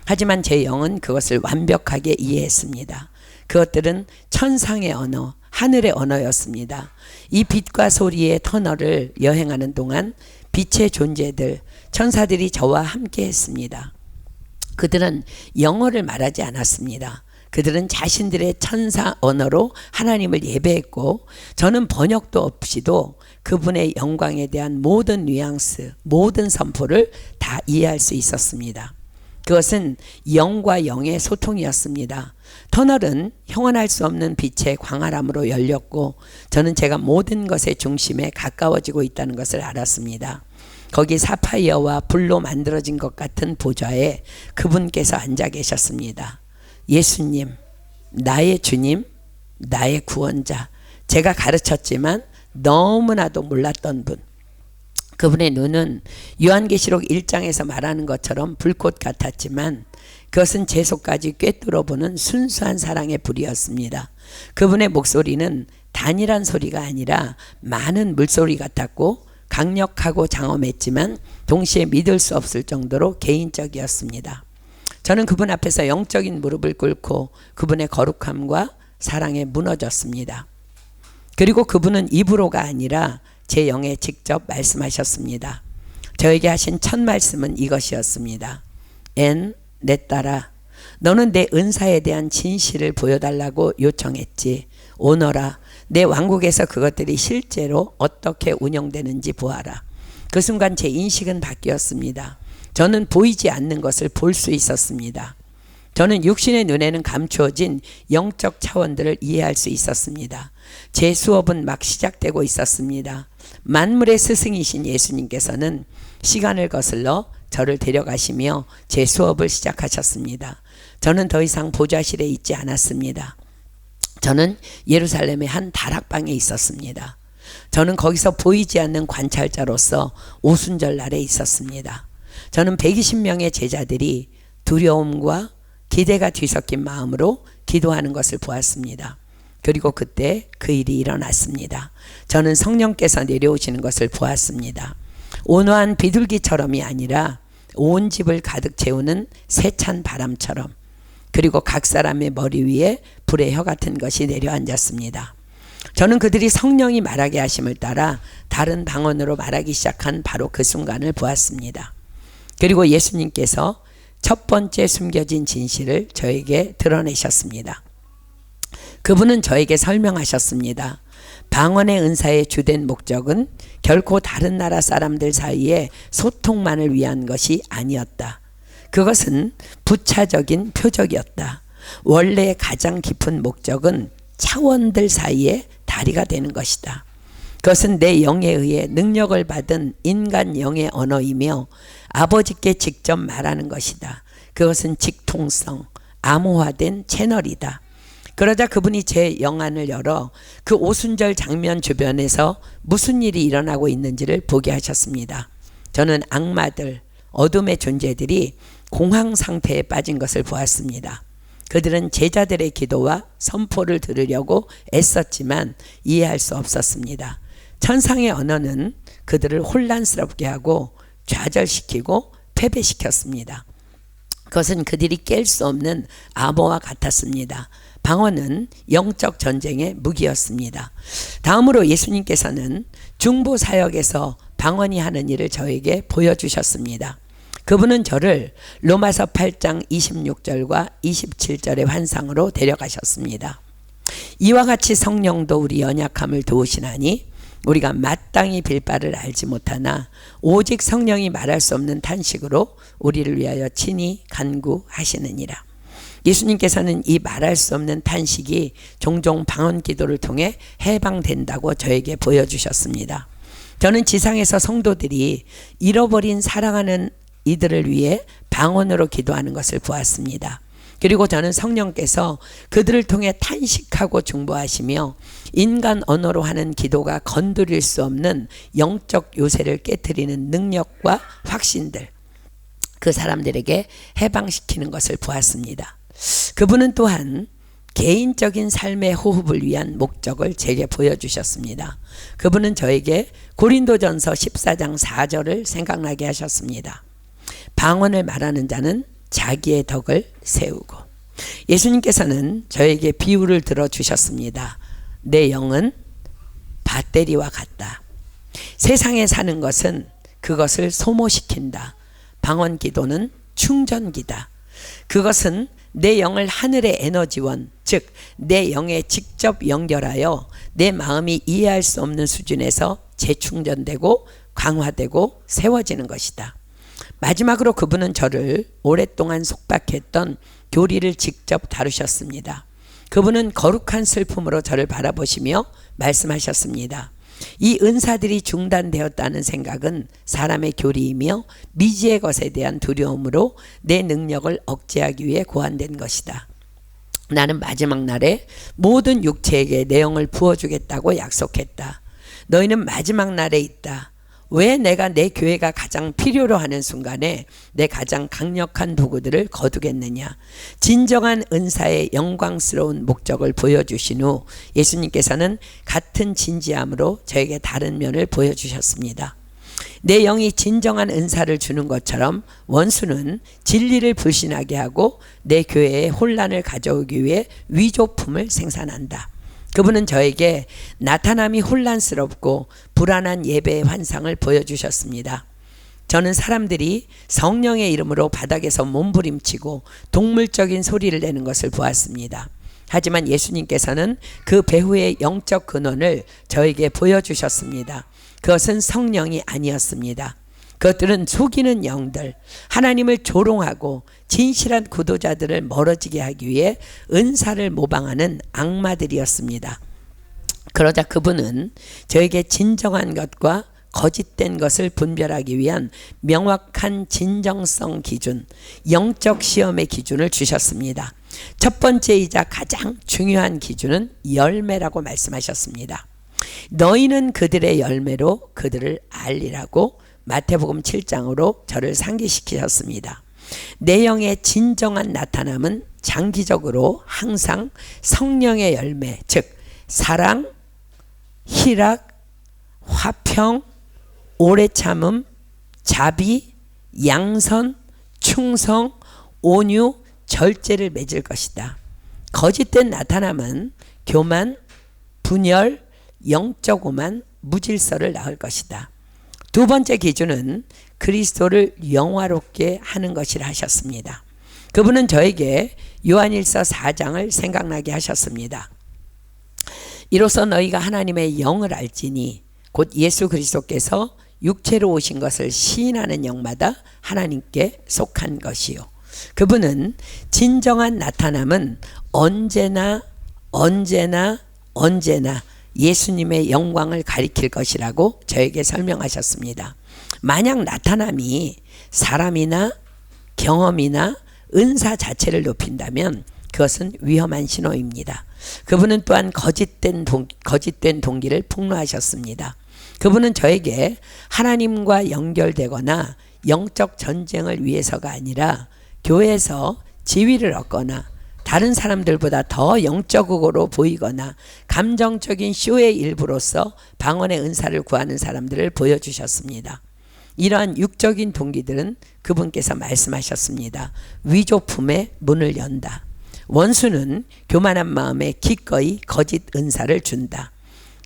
하지만 제 영은 그것을 완벽하게 이해했습니다. 그것들은 천상의 언어, 하늘의 언어였습니다. 이 빛과 소리의 터널을 여행하는 동안 빛의 존재들, 천사들이 저와 함께 했습니다. 그들은 영어를 말하지 않았습니다. 그들은 자신들의 천사 언어로 하나님을 예배했고, 저는 번역도 없이도 그분의 영광에 대한 모든 뉘앙스, 모든 선포를 다 이해할 수 있었습니다. 그것은 영과 영의 소통이었습니다. 터널은 형언할 수 없는 빛의 광활함으로 열렸고, 저는 제가 모든 것의 중심에 가까워지고 있다는 것을 알았습니다. 거기 사파이어와 불로 만들어진 것 같은 보좌에 그분께서 앉아 계셨습니다. 예수님, 나의 주님, 나의 구원자, 제가 가르쳤지만 너무나도 몰랐던 분. 그분의 눈은 요한계시록 1장에서 말하는 것처럼 불꽃 같았지만 그것은 제 속까지 꿰뚫어보는 순수한 사랑의 불이었습니다. 그분의 목소리는 단일한 소리가 아니라 많은 물소리 같았고 강력하고 장엄했지만 동시에 믿을 수 없을 정도로 개인적이었습니다. 저는 그분 앞에서 영적인 무릎을 꿇고 그분의 거룩함과 사랑에 무너졌습니다. 그리고 그분은 입으로가 아니라 제 영에 직접 말씀하셨습니다. 저에게 하신 첫 말씀은 이것이었습니다. 내 딸아, 너는 내 은사에 대한 진실을 보여달라고 요청했지. 오너라, 내 왕국에서 그것들이 실제로 어떻게 운영되는지 보아라. 그 순간 제 인식은 바뀌었습니다. 저는 보이지 않는 것을 볼 수 있었습니다. 저는 육신의 눈에는 감추어진 영적 차원들을 이해할 수 있었습니다. 제 수업은 막 시작되고 있었습니다. 만물의 스승이신 예수님께서는 시간을 거슬러 저를 데려가시며 제 수업을 시작하셨습니다. 저는 더 이상 보좌실에 있지 않았습니다. 저는 예루살렘의 한 다락방에 있었습니다. 저는 거기서 보이지 않는 관찰자로서 오순절 날에 있었습니다. 저는 120명의 제자들이 두려움과 기대가 뒤섞인 마음으로 기도하는 것을 보았습니다. 그리고 그때 그 일이 일어났습니다. 저는 성령께서 내려오시는 것을 보았습니다. 온화한 비둘기처럼이 아니라 온 집을 가득 채우는 세찬 바람처럼, 그리고 각 사람의 머리 위에 불의 혀 같은 것이 내려앉았습니다. 저는 그들이 성령이 말하게 하심을 따라 다른 방언으로 말하기 시작한 바로 그 순간을 보았습니다. 그리고 예수님께서 첫 번째 숨겨진 진실을 저에게 드러내셨습니다. 그분은 저에게 설명하셨습니다. 방언의 은사의 주된 목적은 결코 다른 나라 사람들 사이에 소통만을 위한 것이 아니었다. 그것은 부차적인 표적이었다. 원래 가장 깊은 목적은 차원들 사이에 다리가 되는 것이다. 그것은 내 영에 의해 능력을 받은 인간 영의 언어이며 아버지께 직접 말하는 것이다. 그것은 직통성, 암호화된 채널이다. 그러자 그분이 제 영안을 열어 그 오순절 장면 주변에서 무슨 일이 일어나고 있는지를 보게 하셨습니다. 저는 악마들, 어둠의 존재들이 공황 상태에 빠진 것을 보았습니다. 그들은 제자들의 기도와 선포를 들으려고 애썼지만 이해할 수 없었습니다. 천상의 언어는 그들을 혼란스럽게 하고 좌절시키고 패배시켰습니다. 그것은 그들이 깰 수 없는 암호와 같았습니다. 방언은 영적 전쟁의 무기였습니다. 다음으로 예수님께서는 중보 사역에서 방언이 하는 일을 저에게 보여주셨습니다. 그분은 저를 로마서 8장 26절과 27절의 환상으로 데려가셨습니다. 이와 같이 성령도 우리 연약함을 도우시나니 우리가 마땅히 빌 바를 알지 못하나 오직 성령이 말할 수 없는 탄식으로 우리를 위하여 친히 간구하시느니라. 예수님께서는 이 말할 수 없는 탄식이 종종 방언 기도를 통해 해방된다고 저에게 보여주셨습니다. 저는 지상에서 성도들이 잃어버린 사랑하는 이들을 위해 방언으로 기도하는 것을 보았습니다. 그리고 저는 성령께서 그들을 통해 탄식하고 중보하시며 인간 언어로 하는 기도가 건드릴 수 없는 영적 요새를 깨트리는 능력과 확신들, 그 사람들에게 해방시키는 것을 보았습니다. 그분은 또한 개인적인 삶의 호흡을 위한 목적을 제게 보여주셨습니다. 그분은 저에게 고린도전서 14장 4절을 생각나게 하셨습니다. 방언을 말하는 자는 자기의 덕을 세우고. 예수님께서는 저에게 비유를 들어주셨습니다. 내 영은 배터리와 같다. 세상에 사는 것은 그것을 소모시킨다. 방언 기도는 충전기다. 그것은 내 영을 하늘의 에너지원, 즉 내 영에 직접 연결하여 내 마음이 이해할 수 없는 수준에서 재충전되고 강화되고 세워지는 것이다. 마지막으로 그분은 저를 오랫동안 속박했던 교리를 직접 다루셨습니다. 그분은 거룩한 슬픔으로 저를 바라보시며 말씀하셨습니다. 이 은사들이 중단되었다는 생각은 사람의 교리이며 미지의 것에 대한 두려움으로 내 능력을 억제하기 위해 고안된 것이다. 나는 마지막 날에 모든 육체에게 내 영을 부어주겠다고 약속했다. 너희는 마지막 날에 있다. 왜 내가 내 교회가 가장 필요로 하는 순간에 내 가장 강력한 도구들을 거두겠느냐. 진정한 은사의 영광스러운 목적을 보여주신 후 예수님께서는 같은 진지함으로 저에게 다른 면을 보여주셨습니다. 내 영이 진정한 은사를 주는 것처럼 원수는 진리를 불신하게 하고 내 교회에 혼란을 가져오기 위해 위조품을 생산한다. 그분은 저에게 나타남이 혼란스럽고 불안한 예배의 환상을 보여주셨습니다. 저는 사람들이 성령의 이름으로 바닥에서 몸부림치고 동물적인 소리를 내는 것을 보았습니다. 하지만 예수님께서는 그 배후의 영적 근원을 저에게 보여주셨습니다. 그것은 성령이 아니었습니다. 그것들은 속이는 영들, 하나님을 조롱하고 진실한 구도자들을 멀어지게 하기 위해 은사를 모방하는 악마들이었습니다. 그러자 그분은 저에게 진정한 것과 거짓된 것을 분별하기 위한 명확한 진정성 기준, 영적 시험의 기준을 주셨습니다. 첫 번째이자 가장 중요한 기준은 열매라고 말씀하셨습니다. 너희는 그들의 열매로 그들을 알리라고 마태복음 7장으로 저를 상기시키셨습니다. 내 영의 진정한 나타남은 장기적으로 항상 성령의 열매, 즉 사랑, 희락, 화평, 오래 참음, 자비, 양선, 충성, 온유, 절제를 맺을 것이다. 거짓된 나타남은 교만, 분열, 영적 오만, 무질서를 낳을 것이다. 두 번째 기준은 그리스도를 영화롭게 하는 것이라 하셨습니다. 그분은 저에게 요한일서 4장을 생각나게 하셨습니다. 이로써 너희가 하나님의 영을 알지니 곧 예수 그리스도께서 육체로 오신 것을 시인하는 영마다 하나님께 속한 것이요. 그분은 진정한 나타남은 언제나 예수님의 영광을 가리킬 것이라고 저에게 설명하셨습니다. 만약 나타남이 사람이나 경험이나 은사 자체를 높인다면 그것은 위험한 신호입니다. 그분은 또한 거짓된 동기를 폭로하셨습니다. 그분은 저에게 하나님과 연결되거나 영적 전쟁을 위해서가 아니라 교회에서 지위를 얻거나 다른 사람들보다 더 영적으로 보이거나 감정적인 쇼의 일부로서 방언의 은사를 구하는 사람들을 보여주셨습니다. 이러한 육적인 동기들은 그분께서 말씀하셨습니다. 위조품의 문을 연다. 원수는 교만한 마음에 기꺼이 거짓 은사를 준다.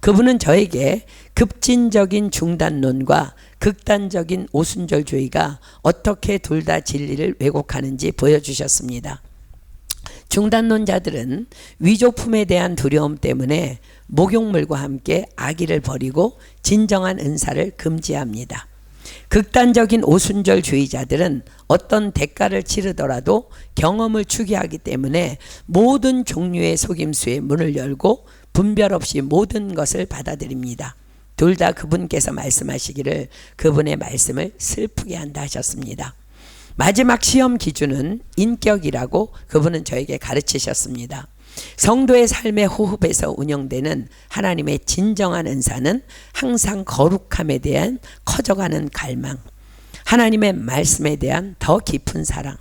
그분은 저에게 급진적인 중단론과 극단적인 오순절주의가 어떻게 둘 다 진리를 왜곡하는지 보여주셨습니다. 중단론자들은 위조품에 대한 두려움 때문에 목욕물과 함께 악의를 버리고 진정한 은사를 금지합니다. 극단적인 오순절주의자들은 어떤 대가를 치르더라도 경험을 추구하기 때문에 모든 종류의 속임수의 문을 열고 분별 없이 모든 것을 받아들입니다. 둘 다 그분께서 말씀하시기를 그분의 말씀을 슬프게 한다 하셨습니다. 마지막 시험 기준은 인격이라고 그분은 저에게 가르치셨습니다. 성도의 삶의 호흡에서 운영되는 하나님의 진정한 은사는 항상 거룩함에 대한 커져가는 갈망, 하나님의 말씀에 대한 더 깊은 사랑,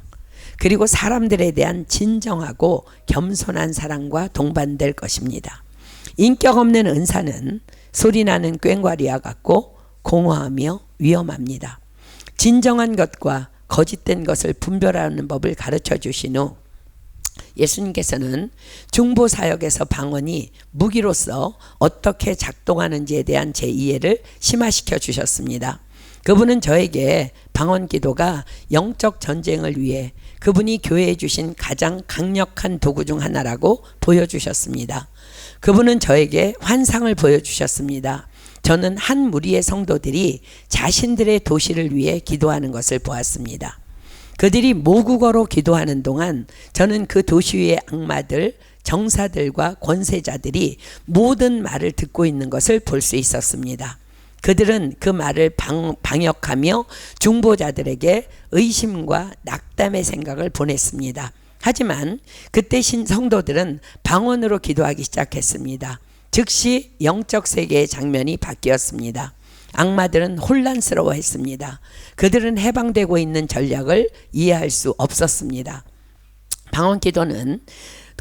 그리고 사람들에 대한 진정하고 겸손한 사랑과 동반될 것입니다. 인격 없는 은사는 소리나는 꽹과리와 같고 공허하며 위험합니다. 진정한 것과 거짓된 것을 분별하는 법을 가르쳐 주신 후 예수님께서는 중보 사역에서 방언이 무기로서 어떻게 작동하는지에 대한 제 이해를 심화시켜 주셨습니다. 그분은 저에게 방언 기도가 영적 전쟁을 위해 그분이 교회에 주신 가장 강력한 도구 중 하나라고 보여주셨습니다. 그분은 저에게 환상을 보여주셨습니다. 저는 한 무리의 성도들이 자신들의 도시를 위해 기도하는 것을 보았습니다. 그들이 모국어로 기도하는 동안 저는 그 도시 위의 악마들, 정사들과 권세자들이 모든 말을 듣고 있는 것을 볼 수 있었습니다. 그들은 그 말을 방역하며 중보자들에게 의심과 낙담의 생각을 보냈습니다. 하지만 그때 성도들은 방언으로 기도하기 시작했습니다. 즉시 영적 세계의 장면이 바뀌었습니다. 악마들은 혼란스러워했습니다. 그들은 해방되고 있는 전략을 이해할 수 없었습니다. 방언 기도는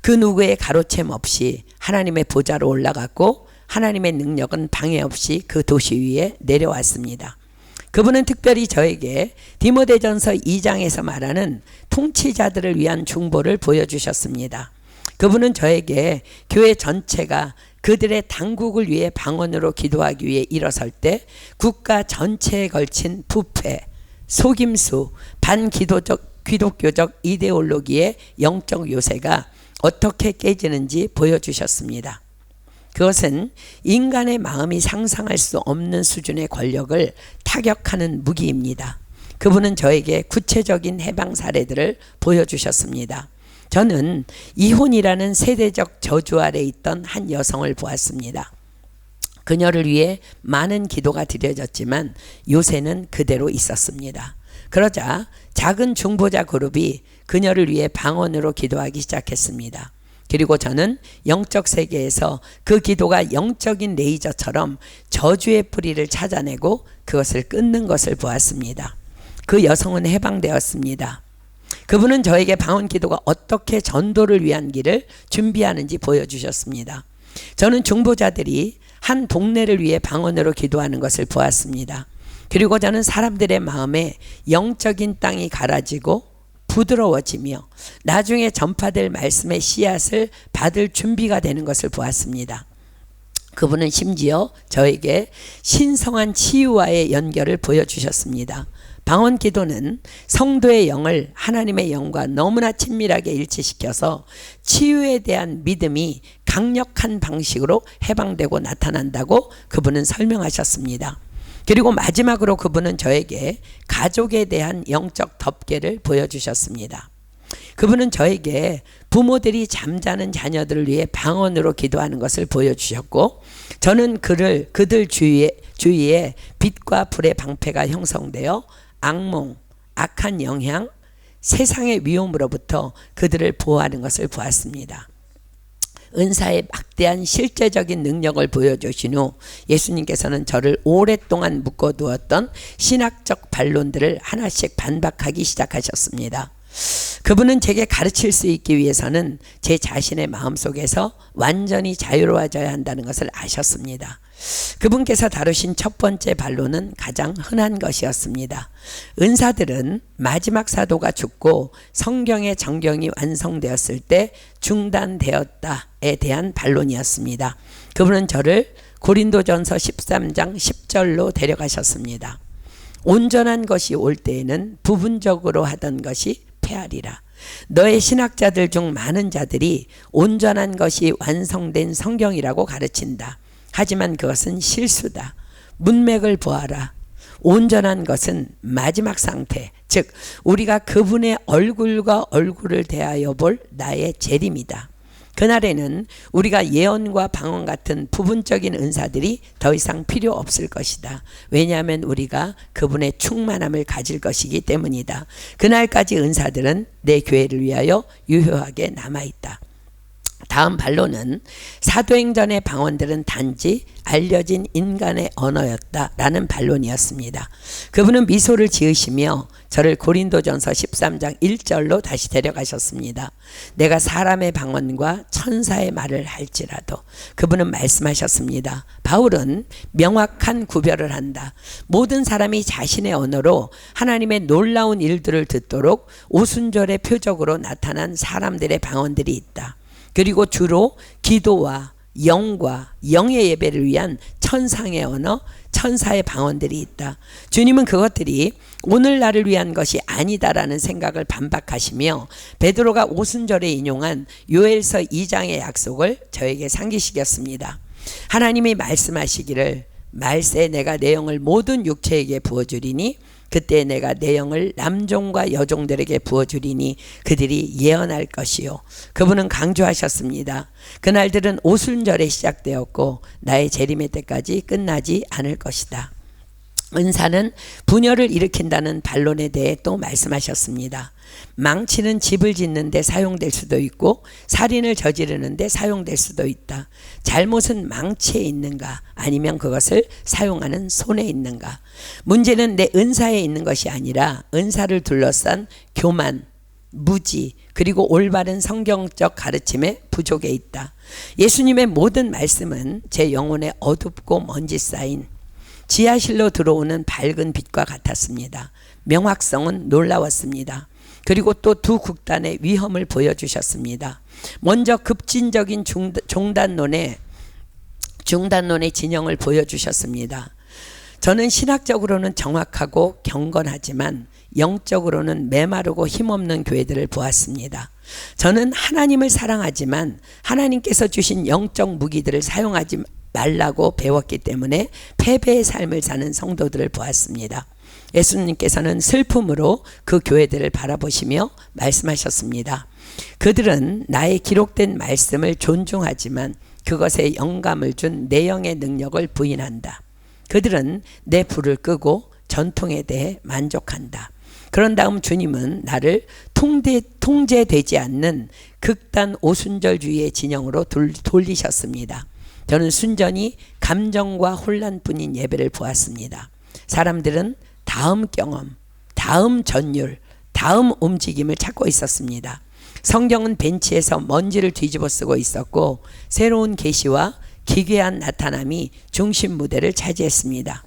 그 누구의 가로챈 없이 하나님의 보좌로 올라갔고 하나님의 능력은 방해 없이 그 도시 위에 내려왔습니다. 그분은 특별히 저에게 디모데전서 2장에서 말하는 통치자들을 위한 중보를 보여주셨습니다. 그분은 저에게 교회 전체가 그들의 당국을 위해 방언으로 기도하기 위해 일어설 때 국가 전체에 걸친 부패, 속임수, 기독교적 이데올로기의 영적 요새가 어떻게 깨지는지 보여주셨습니다. 그것은 인간의 마음이 상상할 수 없는 수준의 권력을 타격하는 무기입니다. 그분은 저에게 구체적인 해방 사례들을 보여주셨습니다. 저는 이혼이라는 세대적 저주 아래 있던 한 여성을 보았습니다. 그녀를 위해 많은 기도가 드려졌지만 요새는 그대로 있었습니다. 그러자 작은 중보자 그룹이 그녀를 위해 방언으로 기도하기 시작했습니다. 그리고 저는 영적 세계에서 그 기도가 영적인 레이저처럼 저주의 뿌리를 찾아내고 그것을 끊는 것을 보았습니다. 그 여성은 해방되었습니다. 그분은 저에게 방언 기도가 어떻게 전도를 위한 길을 준비하는지 보여주셨습니다. 저는 중보자들이 한 동네를 위해 방언으로 기도하는 것을 보았습니다. 그리고 저는 사람들의 마음에 영적인 땅이 갈아지고 부드러워지며 나중에 전파될 말씀의 씨앗을 받을 준비가 되는 것을 보았습니다. 그분은 심지어 저에게 신성한 치유와의 연결을 보여주셨습니다. 방언 기도는 성도의 영을 하나님의 영과 너무나 친밀하게 일치시켜서 치유에 대한 믿음이 강력한 방식으로 해방되고 나타난다고 그분은 설명하셨습니다. 그리고 마지막으로 그분은 저에게 가족에 대한 영적 덮개를 보여주셨습니다. 그분은 저에게 부모들이 잠자는 자녀들을 위해 방언으로 기도하는 것을 보여주셨고 저는 그들 주위에 빛과 불의 방패가 형성되어 악몽, 악한 영향, 세상의 위험으로부터 그들을 보호하는 것을 보았습니다. 은사의 막대한 실제적인 능력을 보여주신 후 예수님께서는 저를 오랫동안 묶어두었던 신학적 반론들을 하나씩 반박하기 시작하셨습니다. 그분은 제게 가르칠 수 있기 위해서는 제 자신의 마음속에서 완전히 자유로워져야 한다는 것을 아셨습니다. 그분께서 다루신 첫 번째 반론은 가장 흔한 것이었습니다. 은사들은 마지막 사도가 죽고 성경의 정경이 완성되었을 때 중단되었다에 대한 반론이었습니다. 그분은 저를 고린도전서 13장 10절로 데려가셨습니다. 온전한 것이 올 때에는 부분적으로 하던 것이 패하리라. 너의 신학자들 중 많은 자들이 온전한 것이 완성된 성경이라고 가르친다. 하지만 그것은 실수다. 문맥을 보아라. 온전한 것은 마지막 상태, 즉 우리가 그분의 얼굴과 얼굴을 대하여 볼 나의 재림이다. 그날에는 우리가 예언과 방언 같은 부분적인 은사들이 더 이상 필요 없을 것이다. 왜냐하면 우리가 그분의 충만함을 가질 것이기 때문이다. 그날까지 은사들은 내 교회를 위하여 유효하게 남아있다. 다음 반론은 사도행전의 방언들은 단지 알려진 인간의 언어였다라는 반론이었습니다. 그분은 미소를 지으시며 저를 고린도전서 13장 1절로 다시 데려가셨습니다. 내가 사람의 방언과 천사의 말을 할지라도, 그분은 말씀하셨습니다. 바울은 명확한 구별을 한다. 모든 사람이 자신의 언어로 하나님의 놀라운 일들을 듣도록 오순절의 표적으로 나타난 사람들의 방언들이 있다. 그리고 주로 기도와 영과 영의 예배를 위한 천상의 언어, 천사의 방언들이 있다. 주님은 그것들이 오늘날을 위한 것이 아니다라는 생각을 반박하시며 베드로가 오순절에 인용한 요엘서 2장의 약속을 저에게 상기시켰습니다. 하나님이 말씀하시기를 말세 내가 내 영을 모든 육체에게 부어주리니 그때 내가 내 영을 남종과 여종들에게 부어주리니 그들이 예언할 것이요. 그분은 강조하셨습니다. 그날들은 오순절에 시작되었고 나의 재림의 때까지 끝나지 않을 것이다. 은사는 분열을 일으킨다는 반론에 대해 또 말씀하셨습니다. 망치는 집을 짓는 데 사용될 수도 있고 살인을 저지르는 데 사용될 수도 있다. 잘못은 망치에 있는가 아니면 그것을 사용하는 손에 있는가. 문제는 내 은사에 있는 것이 아니라 은사를 둘러싼 교만, 무지, 그리고 올바른 성경적 가르침의 부족에 있다. 예수님의 모든 말씀은 제 영혼에 어둡고 먼지 쌓인 지하실로 들어오는 밝은 빛과 같았습니다. 명확성은 놀라웠습니다. 그리고 또 두 극단의 위험을 보여주셨습니다. 먼저 급진적인 중단론의 진영을 보여주셨습니다. 저는 신학적으로는 정확하고 경건하지만 영적으로는 메마르고 힘없는 교회들을 보았습니다. 저는 하나님을 사랑하지만 하나님께서 주신 영적 무기들을 사용하지 말라고 배웠기 때문에 패배의 삶을 사는 성도들을 보았습니다. 예수님께서는 슬픔으로 그 교회들을 바라보시며 말씀하셨습니다. 그들은 나의 기록된 말씀을 존중하지만 그것에 영감을 준 내 영의 능력을 부인한다. 그들은 내 불을 끄고 전통에 대해 만족한다. 그런 다음 주님은 나를 통제되지 않는 극단 오순절주의의 진영으로 돌리셨습니다. 저는 순전히 감정과 혼란뿐인 예배를 보았습니다. 사람들은 다음 경험, 다음 전율, 다음 움직임을 찾고 있었습니다. 성경은 벤치에서 먼지를 뒤집어 쓰고 있었고 새로운 계시와 기괴한 나타남이 중심 무대를 차지했습니다.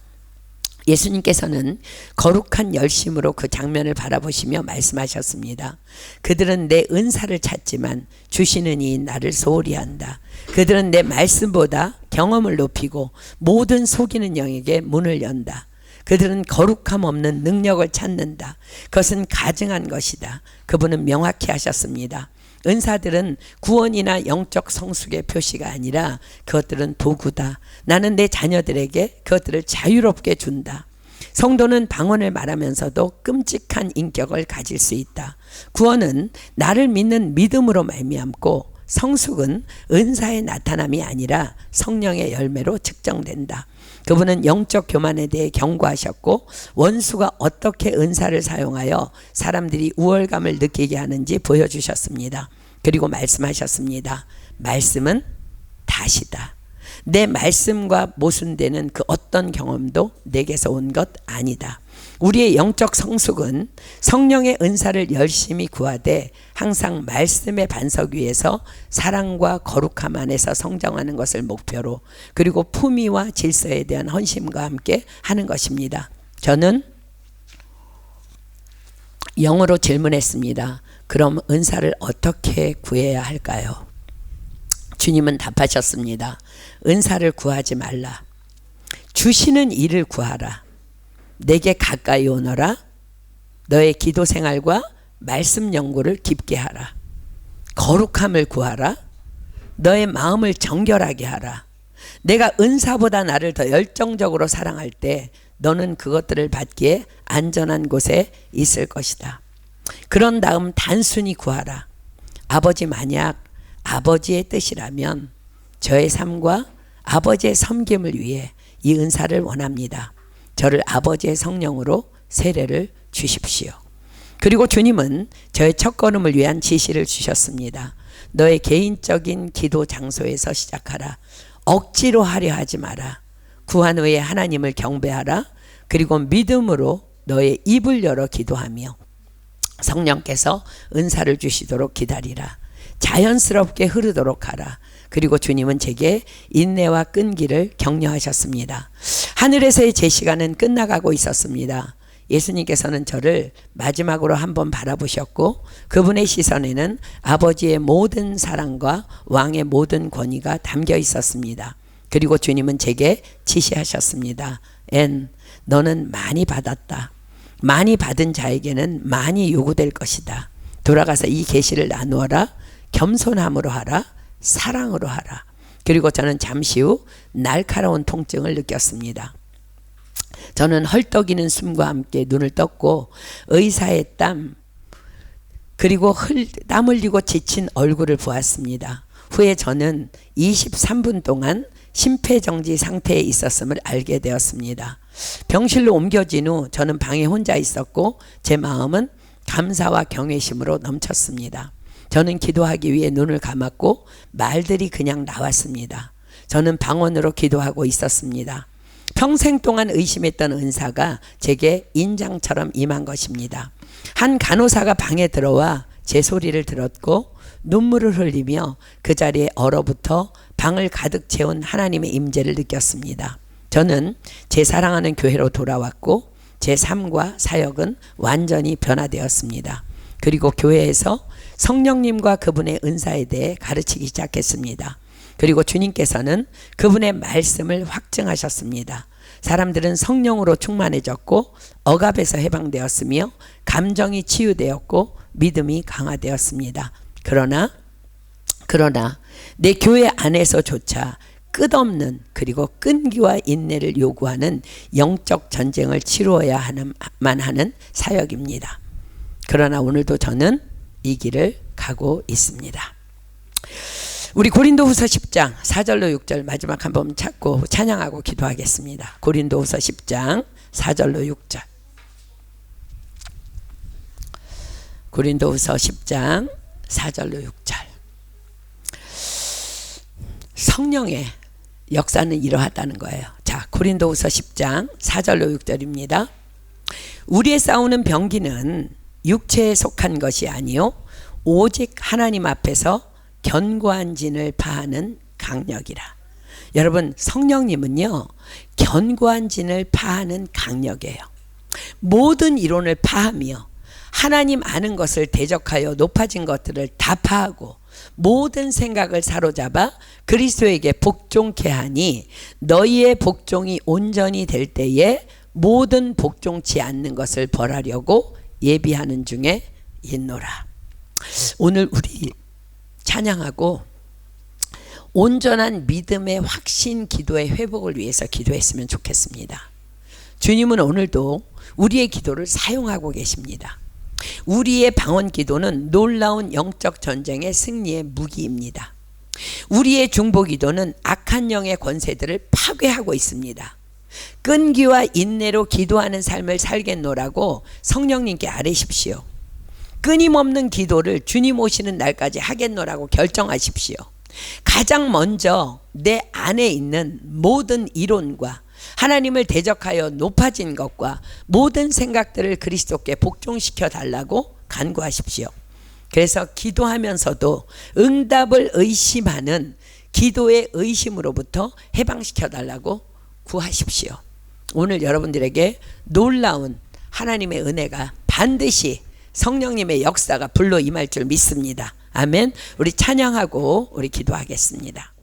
예수님께서는 거룩한 열심으로 그 장면을 바라보시며 말씀하셨습니다. 그들은 내 은사를 찾지만 주시는 이 나를 소홀히 한다. 그들은 내 말씀보다 경험을 높이고 모든 속이는 영에게 문을 연다. 그들은 거룩함 없는 능력을 찾는다. 그것은 가증한 것이다. 그분은 명확히 하셨습니다. 은사들은 구원이나 영적 성숙의 표시가 아니라 그것들은 도구다. 나는 내 자녀들에게 그것들을 자유롭게 준다. 성도는 방언을 말하면서도 끔찍한 인격을 가질 수 있다. 구원은 나를 믿는 믿음으로 말미암고 성숙은 은사의 나타남이 아니라 성령의 열매로 측정된다. 그분은 영적 교만에 대해 경고하셨고 원수가 어떻게 은사를 사용하여 사람들이 우월감을 느끼게 하는지 보여주셨습니다. 그리고 말씀하셨습니다. 말씀은 다시다. 내 말씀과 모순되는 그 어떤 경험도 내게서 온 것 아니다. 우리의 영적 성숙은 성령의 은사를 열심히 구하되 항상 말씀의 반석 위에서 사랑과 거룩함 안에서 성장하는 것을 목표로, 그리고 품위와 질서에 대한 헌신과 함께 하는 것입니다. 저는 영어로 질문했습니다. 그럼 은사를 어떻게 구해야 할까요? 주님은 답하셨습니다. 은사를 구하지 말라. 주시는 일을 구하라. 내게 가까이 오너라. 너의 기도 생활과 말씀 연구를 깊게 하라. 거룩함을 구하라. 너의 마음을 정결하게 하라. 내가 은사보다 나를 더 열정적으로 사랑할 때 너는 그것들을 받기에 안전한 곳에 있을 것이다. 그런 다음 단순히 구하라. 아버지, 만약 아버지의 뜻이라면 저의 삶과 아버지의 섬김을 위해 이 은사를 원합니다. 저를 아버지의 성령으로 세례를 주십시오. 그리고 주님은 저의 첫걸음을 위한 지시를 주셨습니다. 너의 개인적인 기도 장소에서 시작하라. 억지로 하려 하지 마라. 구한 후에 하나님을 경배하라. 그리고 믿음으로 너의 입을 열어 기도하며 성령께서 은사를 주시도록 기다리라. 자연스럽게 흐르도록 하라. 그리고 주님은 제게 인내와 끈기를 격려하셨습니다. 하늘에서의 제 시간은 끝나가고 있었습니다. 예수님께서는 저를 마지막으로 한번 바라보셨고 그분의 시선에는 아버지의 모든 사랑과 왕의 모든 권위가 담겨 있었습니다. 그리고 주님은 제게 지시하셨습니다. 너는 많이 받았다. 많이 받은 자에게는 많이 요구될 것이다. 돌아가서 이 계시를 나누어라. 겸손함으로 하라. 사랑으로 하라. 그리고 저는 잠시 후 날카로운 통증을 느꼈습니다. 저는 헐떡이는 숨과 함께 눈을 떴고 의사의 땀 그리고 땀 흘리고 지친 얼굴을 보았습니다. 후에 저는 23분 동안 심폐정지 상태에 있었음을 알게 되었습니다. 병실로 옮겨진 후 저는 방에 혼자 있었고 제 마음은 감사와 경외심으로 넘쳤습니다. 저는 기도하기 위해 눈을 감았고 말들이 그냥 나왔습니다. 저는 방언으로 기도하고 있었습니다. 평생 동안 의심했던 은사가 제게 인장처럼 임한 것입니다. 한 간호사가 방에 들어와 제 소리를 들었고 눈물을 흘리며 그 자리에 얼어붙어 방을 가득 채운 하나님의 임재를 느꼈습니다. 저는 제 사랑하는 교회로 돌아왔고 제 삶과 사역은 완전히 변화되었습니다. 그리고 교회에서 성령님과 그분의 은사에 대해 가르치기 시작했습니다. 그리고 주님께서는 그분의 말씀을 확증하셨습니다. 사람들은 성령으로 충만해졌고 억압에서 해방되었으며 감정이 치유되었고 믿음이 강화되었습니다. 그러나 내 교회 안에서조차 끝없는 그리고 끈기와 인내를 요구하는 영적 전쟁을 치루어야만 하는 사역입니다. 그러나 오늘도 저는 이 길을 가고 있습니다. 우리 고린도후서 10장 4절로 6절 마지막 한번 찾고 찬양하고 기도하겠습니다. 고린도후서 10장 4절로 6절. 고린도후서 10장 4절로 6절. 성령의 역사는 이러하다는 거예요. 자, 고린도후서 10장 4절로 6절입니다. 우리의 싸우는 병기는 육체에 속한 것이 아니요 오직 하나님 앞에서 견고한 진을 파하는 강력이라. 여러분, 성령님은요 견고한 진을 파하는 강력이에요. 모든 이론을 파하며 하나님 아는 것을 대적하여 높아진 것들을 다 파하고 모든 생각을 사로잡아 그리스도에게 복종케 하니 너희의 복종이 온전히 될 때에 모든 복종치 않는 것을 벌하려고 예비하는 중에 있노라. 오늘 우리 찬양하고 온전한 믿음의 확신 기도의 회복을 위해서 기도했으면 좋겠습니다. 주님은 오늘도 우리의 기도를 사용하고 계십니다. 우리의 방언 기도는 놀라운 영적 전쟁의 승리의 무기입니다. 우리의 중보 기도는 악한 영의 권세들을 파괴하고 있습니다. 끈기와 인내로 기도하는 삶을 살겠노라고 성령님께 아뢰십시오. 끊임없는 기도를 주님 오시는 날까지 하겠노라고 결정하십시오. 가장 먼저 내 안에 있는 모든 이론과 하나님을 대적하여 높아진 것과 모든 생각들을 그리스도께 복종시켜 달라고 간구하십시오. 그래서 기도하면서도 응답을 의심하는 기도의 의심으로부터 해방시켜 달라고 구하십시오. 오늘 여러분들에게 놀라운 하나님의 은혜가 반드시 성령님의 역사가 불러 임할 줄 믿습니다. 아멘. 우리 찬양하고 우리 기도하겠습니다.